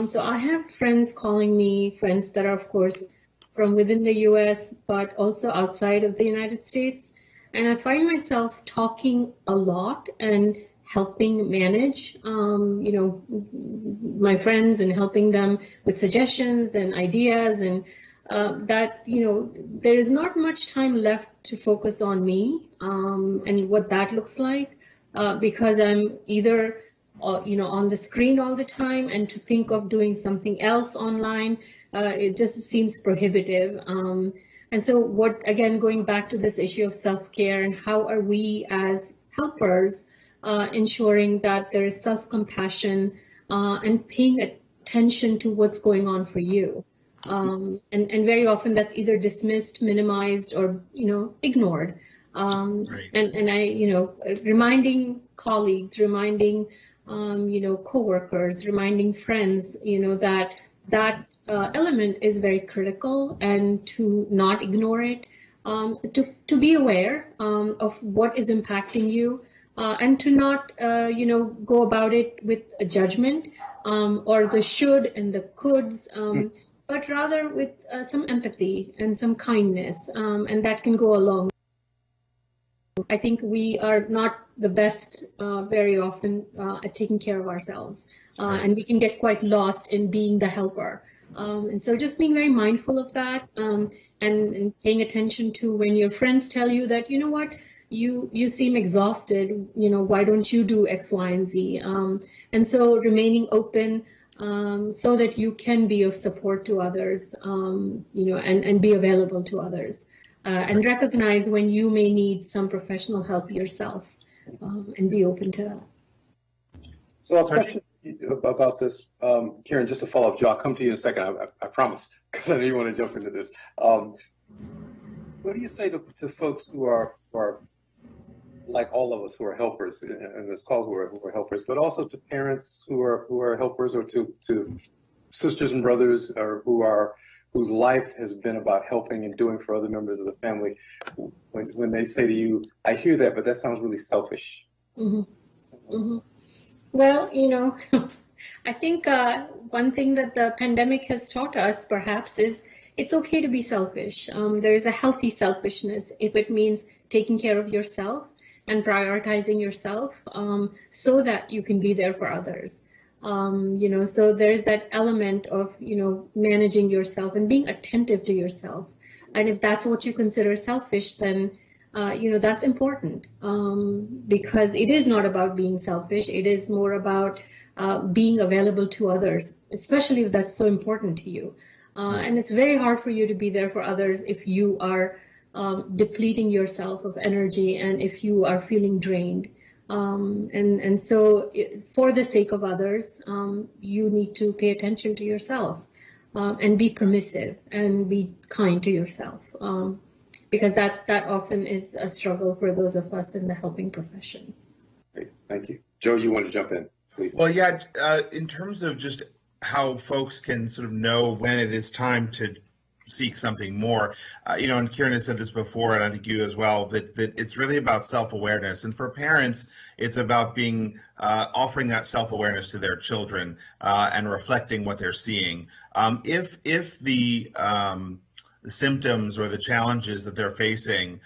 So I have friends calling me, friends that are, of course, from within the US, but also outside of the United States. And I find myself talking a lot and helping manage, my friends, and helping them with suggestions and ideas and that, there is not much time left to focus on me and what that looks like because I'm either on the screen all the time, and to think of doing something else online, it just seems prohibitive. And so again, going back to this issue of self-care and how are we as helpers ensuring that there is self-compassion and paying attention to what's going on for you. And very often that's either dismissed, minimized, or, ignored. Right. And I, reminding colleagues, reminding, coworkers, reminding friends, that element is very critical, and to not ignore it, to be aware of what is impacting you, and to not, go about it with a judgment or the should and the coulds, but rather with some empathy and some kindness, and that can go along. I think we are not the best very often at taking care of ourselves, and we can get quite lost in being the helper. And so just being very mindful of that, and paying attention to when your friends tell you that, you seem exhausted, why don't you do X, Y, and Z? And so remaining open so that you can be of support to others, and be available to others. And recognize when you may need some professional help yourself, and be open to that. So a question about this, Karen, just to follow up, Joe, I'll come to you in a second, I promise, because I know you want to jump into this. What do you say to folks who are like all of us who are helpers in this call, who are helpers, but also to parents who are helpers, or to sisters and brothers, or whose life has been about helping and doing for other members of the family, when they say to you, I hear that, but that sounds really selfish? Mm-hmm. Mm-hmm. Well, I think one thing that the pandemic has taught us perhaps is it's okay to be selfish. There is a healthy selfishness if it means taking care of yourself and prioritizing yourself, so that you can be there for others. So there's that element of, managing yourself and being attentive to yourself. And if that's what you consider selfish, then, that's important, because it is not about being selfish. It is more about being available to others, especially if that's so important to you. And it's very hard for you to be there for others if you are depleting yourself of energy and if you are feeling drained. And so for the sake of others, you need to pay attention to yourself, and be permissive and be kind to yourself, because that often is a struggle for those of us in the helping profession. Great, thank you. Joe, you want to jump in, please? Well, yeah, in terms of just how folks can sort of know when it is time to seek something more, and Kieran has said this before, and I think you as well, that it's really about self-awareness. And for parents, it's about being offering that self-awareness to their children, and reflecting what they're seeing. If the symptoms or the challenges that they're facing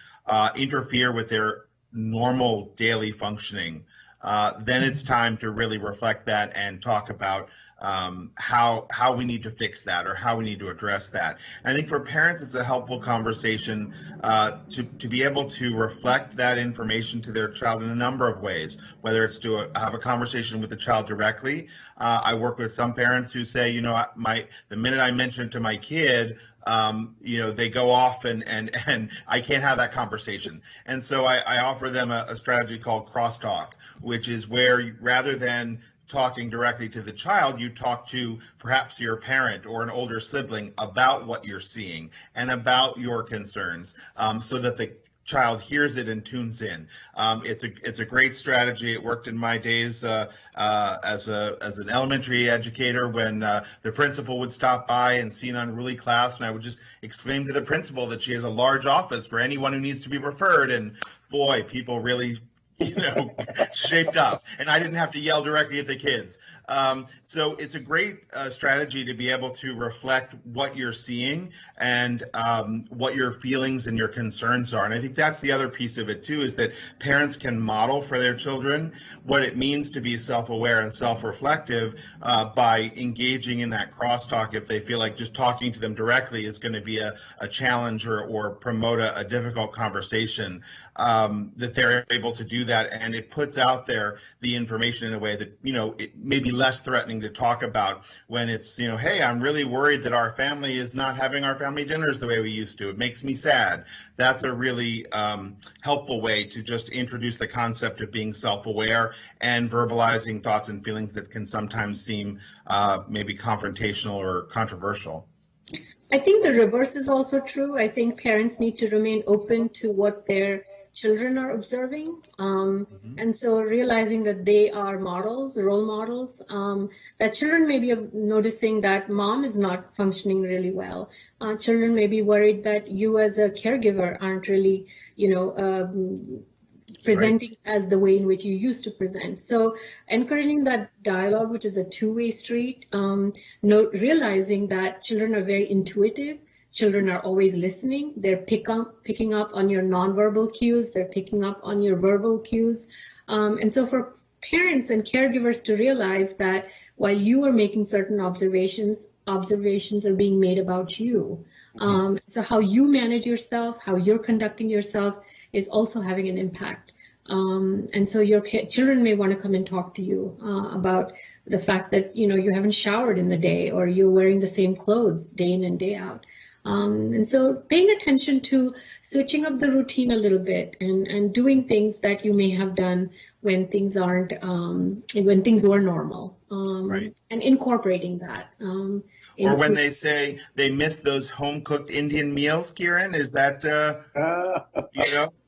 interfere with their normal daily functioning, then it's time to really reflect that and talk about how we need to fix that, or how we need to address that. And I think for parents, it's a helpful conversation to be able to reflect that information to their child in a number of ways, whether it's to have a conversation with the child directly. I work with some parents who say, the minute I mention it to my kid, they go off and I can't have that conversation. And so I offer them a strategy called crosstalk, which is where rather than talking directly to the child, you talk to perhaps your parent or an older sibling about what you're seeing and about your concerns, so that the child hears it and tunes in. It's a great strategy. It worked in my days as an elementary educator, when the principal would stop by and see an unruly class, and I would just exclaim to the principal that she has a large office for anyone who needs to be referred. And boy, people really shaped up, and I didn't have to yell directly at the kids. So it's a great strategy to be able to reflect what you're seeing and what your feelings and your concerns are. And I think that's the other piece of it too, is that parents can model for their children what it means to be self-aware and self-reflective by engaging in that crosstalk if they feel like just talking to them directly is going to be a challenge or promote a difficult conversation, that they're able to do that, and it puts out there the information in a way that, it may be less threatening to talk about when it's, hey, I'm really worried that our family is not having our family dinners the way we used to. It makes me sad. That's a really helpful way to just introduce the concept of being self-aware and verbalizing thoughts and feelings that can sometimes seem maybe confrontational or controversial. I think the reverse is also true. I think parents need to remain open to what their children are observing. And so realizing that they are models, role models, that children may be noticing that mom is not functioning really well. Children may be worried that you as a caregiver aren't really, presenting as the way in which you used to present. So encouraging that dialogue, which is a two-way street, realizing that children are very intuitive. Children are always listening. They're picking up on your nonverbal cues. They're picking up on your verbal cues. And so for parents and caregivers to realize that while you are making certain observations are being made about you. So how you manage yourself, how you're conducting yourself is also having an impact. And so your children may want to come and talk to you about the fact that, you haven't showered in the day, or you're wearing the same clothes day in and day out. And so paying attention to switching up the routine a little bit and doing things that you may have done when things aren't, when things were normal, Right. And incorporating that. Or when they say they miss those home-cooked Indian meals, Kiran, is that,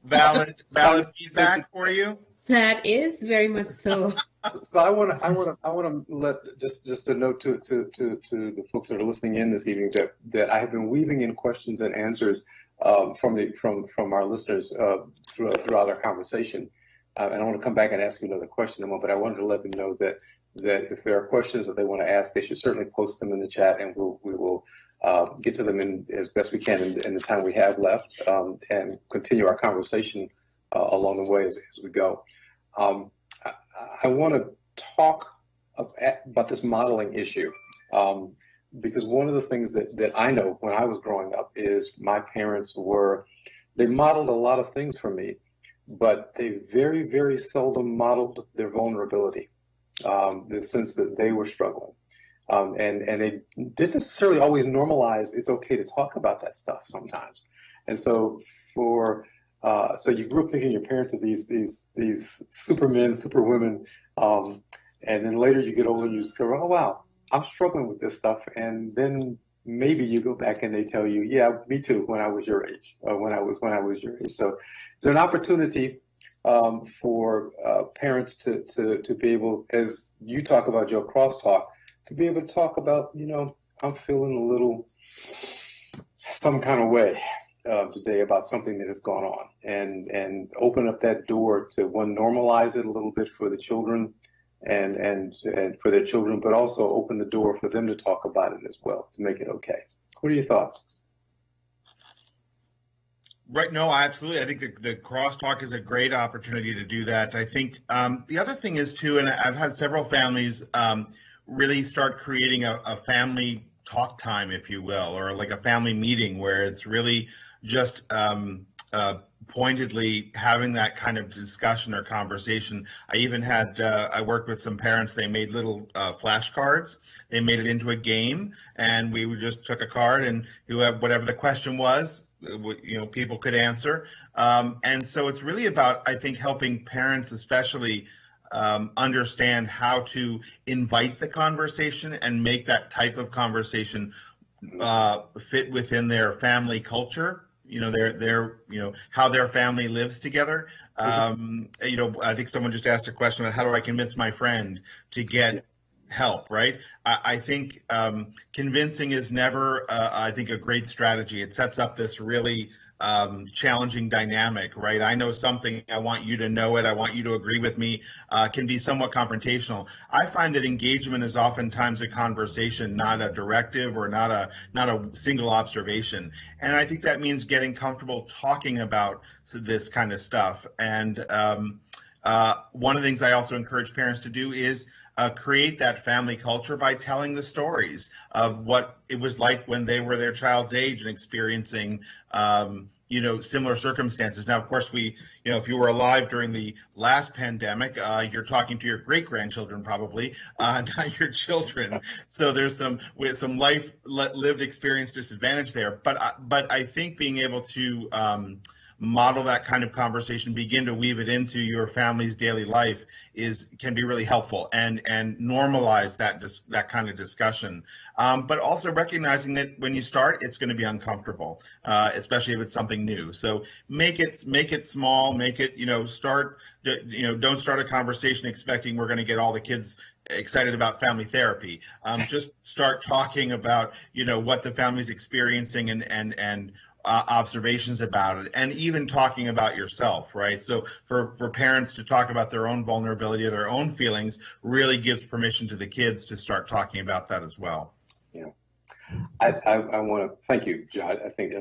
valid feedback for you? That is very much so. So I want to let just a note to the folks that are listening in this evening that I have been weaving in questions and answers from our listeners throughout our conversation, and I want to come back and ask you another question in a moment. But I wanted to let them know that if there are questions that they want to ask, they should certainly post them in the chat, and we will get to them in as best we can in the time we have left, and continue our conversation along the way as we go. I want to talk about this modeling issue, because one of the things that I know when I was growing up is my parents they modeled a lot of things for me, but they very, very seldom modeled their vulnerability, the sense that they were struggling. And they didn't necessarily always normalize it's okay to talk about that stuff sometimes. And so so you grew up thinking your parents are these supermen, superwomen, and then later you get older and you discover, oh wow, I'm struggling with this stuff, and then maybe you go back and they tell you, yeah, me too, when I was your age, or when I was your age. So it's an opportunity for parents to be able, as you talk about, Joe, crosstalk, to be able to talk about, I'm feeling a little some kind of way today about something that has gone on, and open up that door to, one, normalize it a little bit for the children and for their children, but also open the door for them to talk about it as well, to make it okay. What are your thoughts? Right. No, absolutely. I think the crosstalk is a great opportunity to do that. I think the other thing is too, and I've had several families really start creating a family talk time, if you will, or like a family meeting where it's really just pointedly having that kind of discussion or conversation. I even had, I worked with some parents, they made little flashcards. They made it into a game, and we just took a card, and whatever the question was, people could answer. And so it's really about, I think, helping parents especially understand how to invite the conversation and make that type of conversation fit within their family culture, how their family lives together. I think someone just asked a question about how do I convince my friend to get help, right? I think convincing is never, I think, a great strategy. It sets up this really challenging dynamic, right? I know something, I want you to know it, I want you to agree with me, can be somewhat confrontational. I find that engagement is oftentimes a conversation, not a directive or not a single observation. And I think that means getting comfortable talking about this kind of stuff. And one of the things I also encourage parents to do is create that family culture by telling the stories of what it was like when they were their child's age and experiencing, similar circumstances. Now, of course, if you were alive during the last pandemic, you're talking to your great-grandchildren probably, not your children. So there's some life lived experience disadvantage there. But I think being able to model that kind of conversation, begin to weave it into your family's daily life can be really helpful, and normalize that kind of discussion. But also recognizing that when you start, it's going to be uncomfortable, especially if it's something new. So make it small, make it, don't start a conversation expecting we're going to get all the kids excited about family therapy. Just start talking about, what the family's experiencing and observations about it, and even talking about yourself, right? So for parents to talk about their own vulnerability or their own feelings really gives permission to the kids to start talking about that as well. Yeah, I want to thank you, John. I think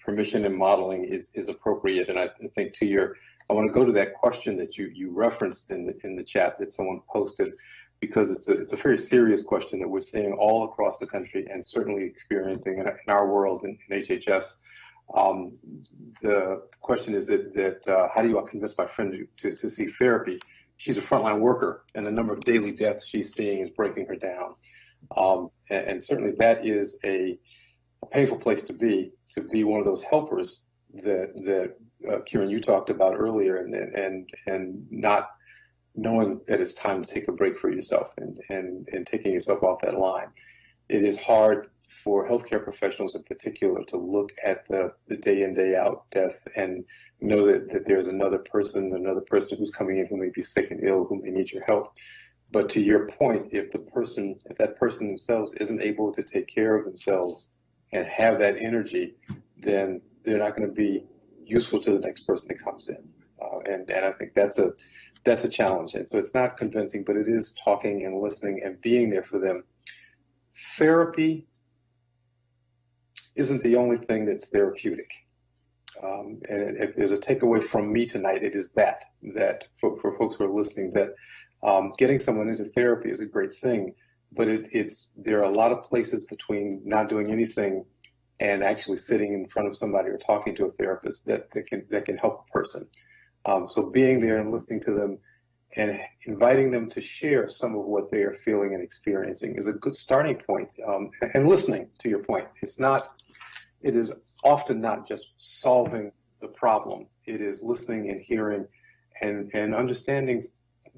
permission and modeling is appropriate, and I think I want to go to that question that you referenced in the chat that someone posted, because it's a very serious question that we're seeing all across the country and certainly experiencing in our world in HHS. The question is that how do you convince my friend to seek therapy? She's a frontline worker, and the number of daily deaths she's seeing is breaking her down. And certainly that is a painful place to be one of those helpers that Kieran, you talked about earlier, and not knowing that it's time to take a break for yourself and taking yourself off that line. It is hard for healthcare professionals in particular to look at the day in, day out death and know that there's another person who's coming in who may be sick and ill, who may need your help. But to your point, if that person themselves isn't able to take care of themselves and have that energy, then they're not going to be useful to the next person that comes in. And I think that's a challenge. And so it's not convincing, but it is talking and listening and being there for them. Therapy isn't the only thing that's therapeutic. And if there's a takeaway from me tonight, it is that for folks who are listening, that getting someone into therapy is a great thing, but there are a lot of places between not doing anything and actually sitting in front of somebody or talking to a therapist that can help a person. So being there and listening to them and inviting them to share some of what they are feeling and experiencing is a good starting point. And listening, to your point, it is often not just solving the problem. It is listening and hearing and understanding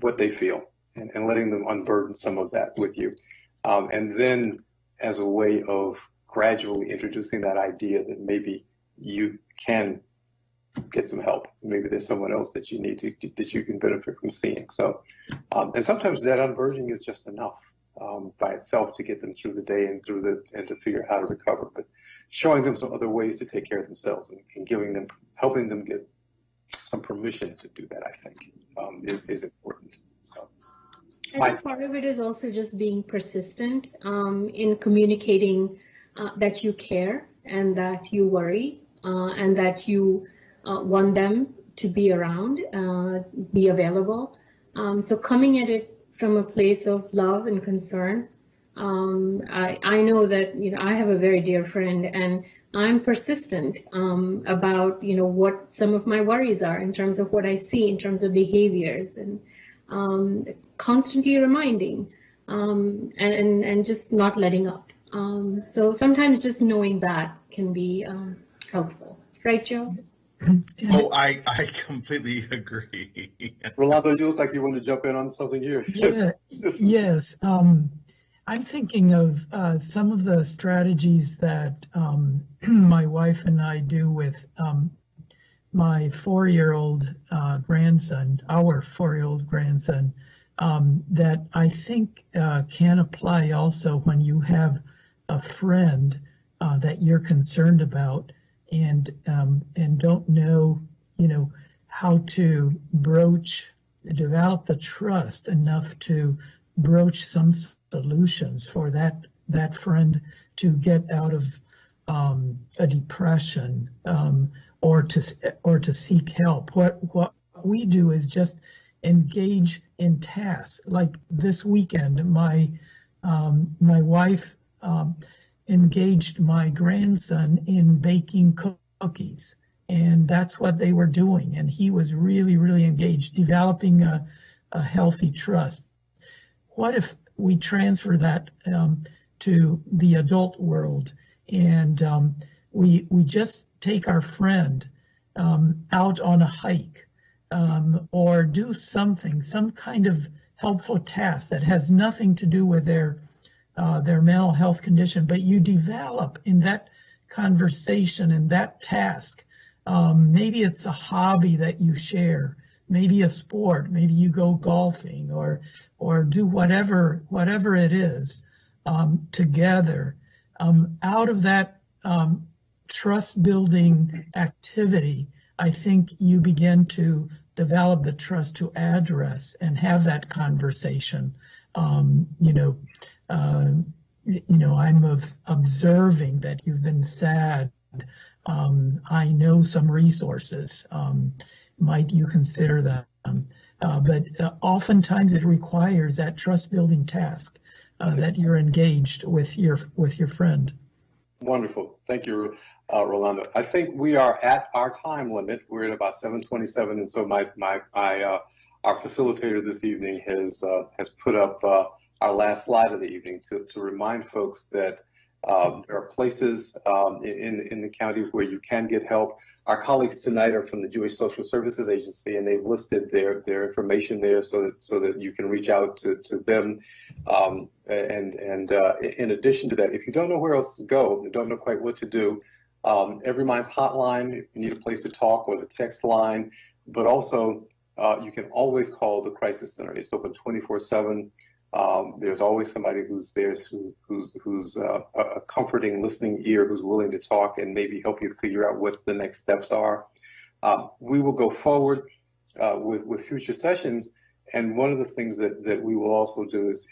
what they feel and letting them unburden some of that with you. And then as a way of gradually introducing that idea that maybe you can get some help. Maybe there's someone else that you need that you can benefit from seeing. So, and sometimes that unburdening is just enough by itself to get them through the day and to figure out how to recover. But showing them some other ways to take care of themselves and helping them get some permission to do that, I think, is important. So, I think part of it is also just being persistent in communicating that you care and that you worry and that you want them to be around, be available. So coming at it from a place of love and concern. I know that I have a very dear friend, and I'm persistent about what some of my worries are in terms of what I see in terms of behaviors, and constantly reminding and just not letting up. So sometimes just knowing that can be helpful, right, Joe? Oh, I completely agree. Rolando, you look like you want to jump in on something here. Yeah, yes. I'm thinking of some of the strategies that my wife and I do with my 4-year-old grandson, our 4-year-old grandson, that I think can apply also when you have a friend that you're concerned about. and don't know, how to develop the trust enough to broach some solutions for that friend to get out of a depression, or to seek help. What we do is just engage in tasks. Like this weekend, my wife engaged my grandson in baking cookies, and that's what they were doing. And he was really, really engaged, developing a healthy trust. What if we transfer that to the adult world, and we just take our friend out on a hike, or do some kind of helpful task that has nothing to do with their mental health condition, but you develop in that conversation and that task. Maybe it's a hobby that you share, maybe a sport, maybe you go golfing, or do whatever it is together. Out of that trust building activity, I think you begin to develop the trust to address and have that conversation. I'm observing that you've been sad. I know some resources. Might you consider them? But oftentimes it requires that trust building task that you're engaged with your friend. Wonderful. Thank you, Rolando. I think we are at our time limit. We're at about 7:27, and so our facilitator this evening has put up our last slide of the evening to remind folks that there are places in the county where you can get help. Our colleagues tonight are from the Jewish Social Services Agency, and they've listed their information there so that you can reach out to them. And in addition to that, if you don't know where else to go, you don't know quite what to do, Every Mind's hotline, if you need a place to talk, or the text line, but also you can always call the crisis center. It's open 24/7. There's always somebody who's there, who's a comforting, listening ear, who's willing to talk and maybe help you figure out what the next steps are. We will go forward with future sessions, and one of the things that we will also do is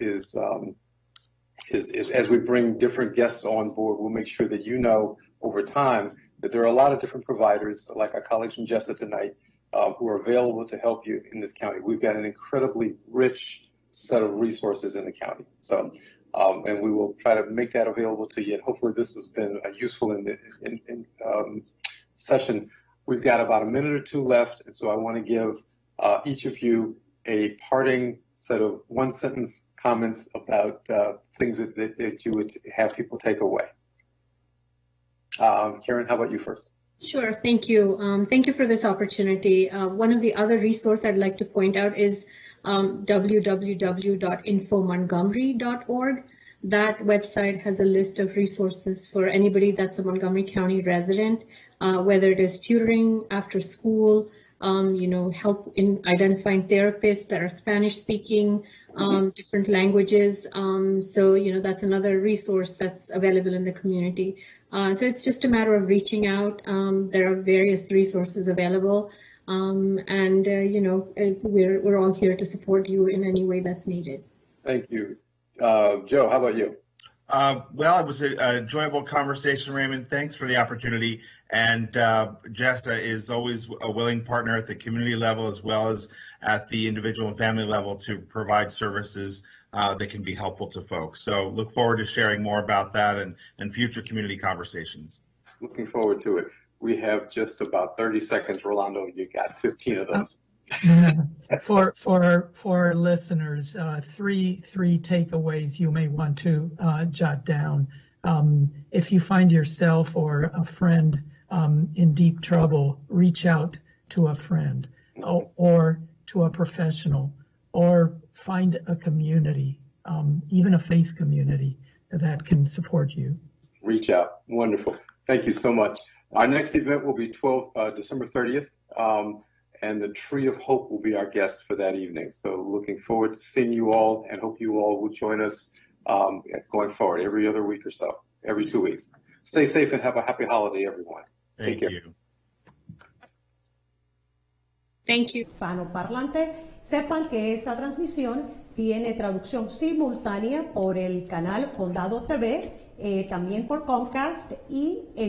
as we bring different guests on board, we'll make sure that you know over time that there are a lot of different providers, like our colleagues from JESSA tonight, who are available to help you in this county. We've got an incredibly rich set of resources in the county. So, and we will try to make that available to you. And hopefully this has been a useful session. We've got about a minute or two left. And so I want to give each of you a parting set of one-sentence comments about things that you would have people take away. Karen, how about you first? Sure, thank you. Thank you for this opportunity. One of the other resources I'd like to point out is www.infomontgomery.org. That website has a list of resources for anybody that's a Montgomery County resident, whether it is tutoring after school, help in identifying therapists that are Spanish speaking, different languages. So, that's another resource that's available in the community. So it's just a matter of reaching out. There are various resources available. We're all here to support you in any way that's needed. Thank you. Joe, how about you? Well, it was an enjoyable conversation, Raymond. Thanks for the opportunity. And JESSA is always a willing partner at the community level as well as at the individual and family level to provide services that can be helpful to folks. So look forward to sharing more about that and future community conversations. Looking forward to it. We have just about 30 seconds. Rolando, you got 15 of those. For our listeners, three takeaways you may want to jot down. If you find yourself or a friend in deep trouble, reach out to a friend or to a professional, or find a community, even a faith community that can support you. Reach out. Wonderful. Thank you so much. Our next event will be December 30th. And the Tree of Hope will be our guest for that evening. So looking forward to seeing you all, and hope you all will join us going forward every other week or so, every 2 weeks. Stay safe and have a happy holiday, everyone. Thank care. you. Thank you. Hispanoparlante, sepan que esta transmisión tiene traducción simultánea por el canal Condado TV, también por Comcast y en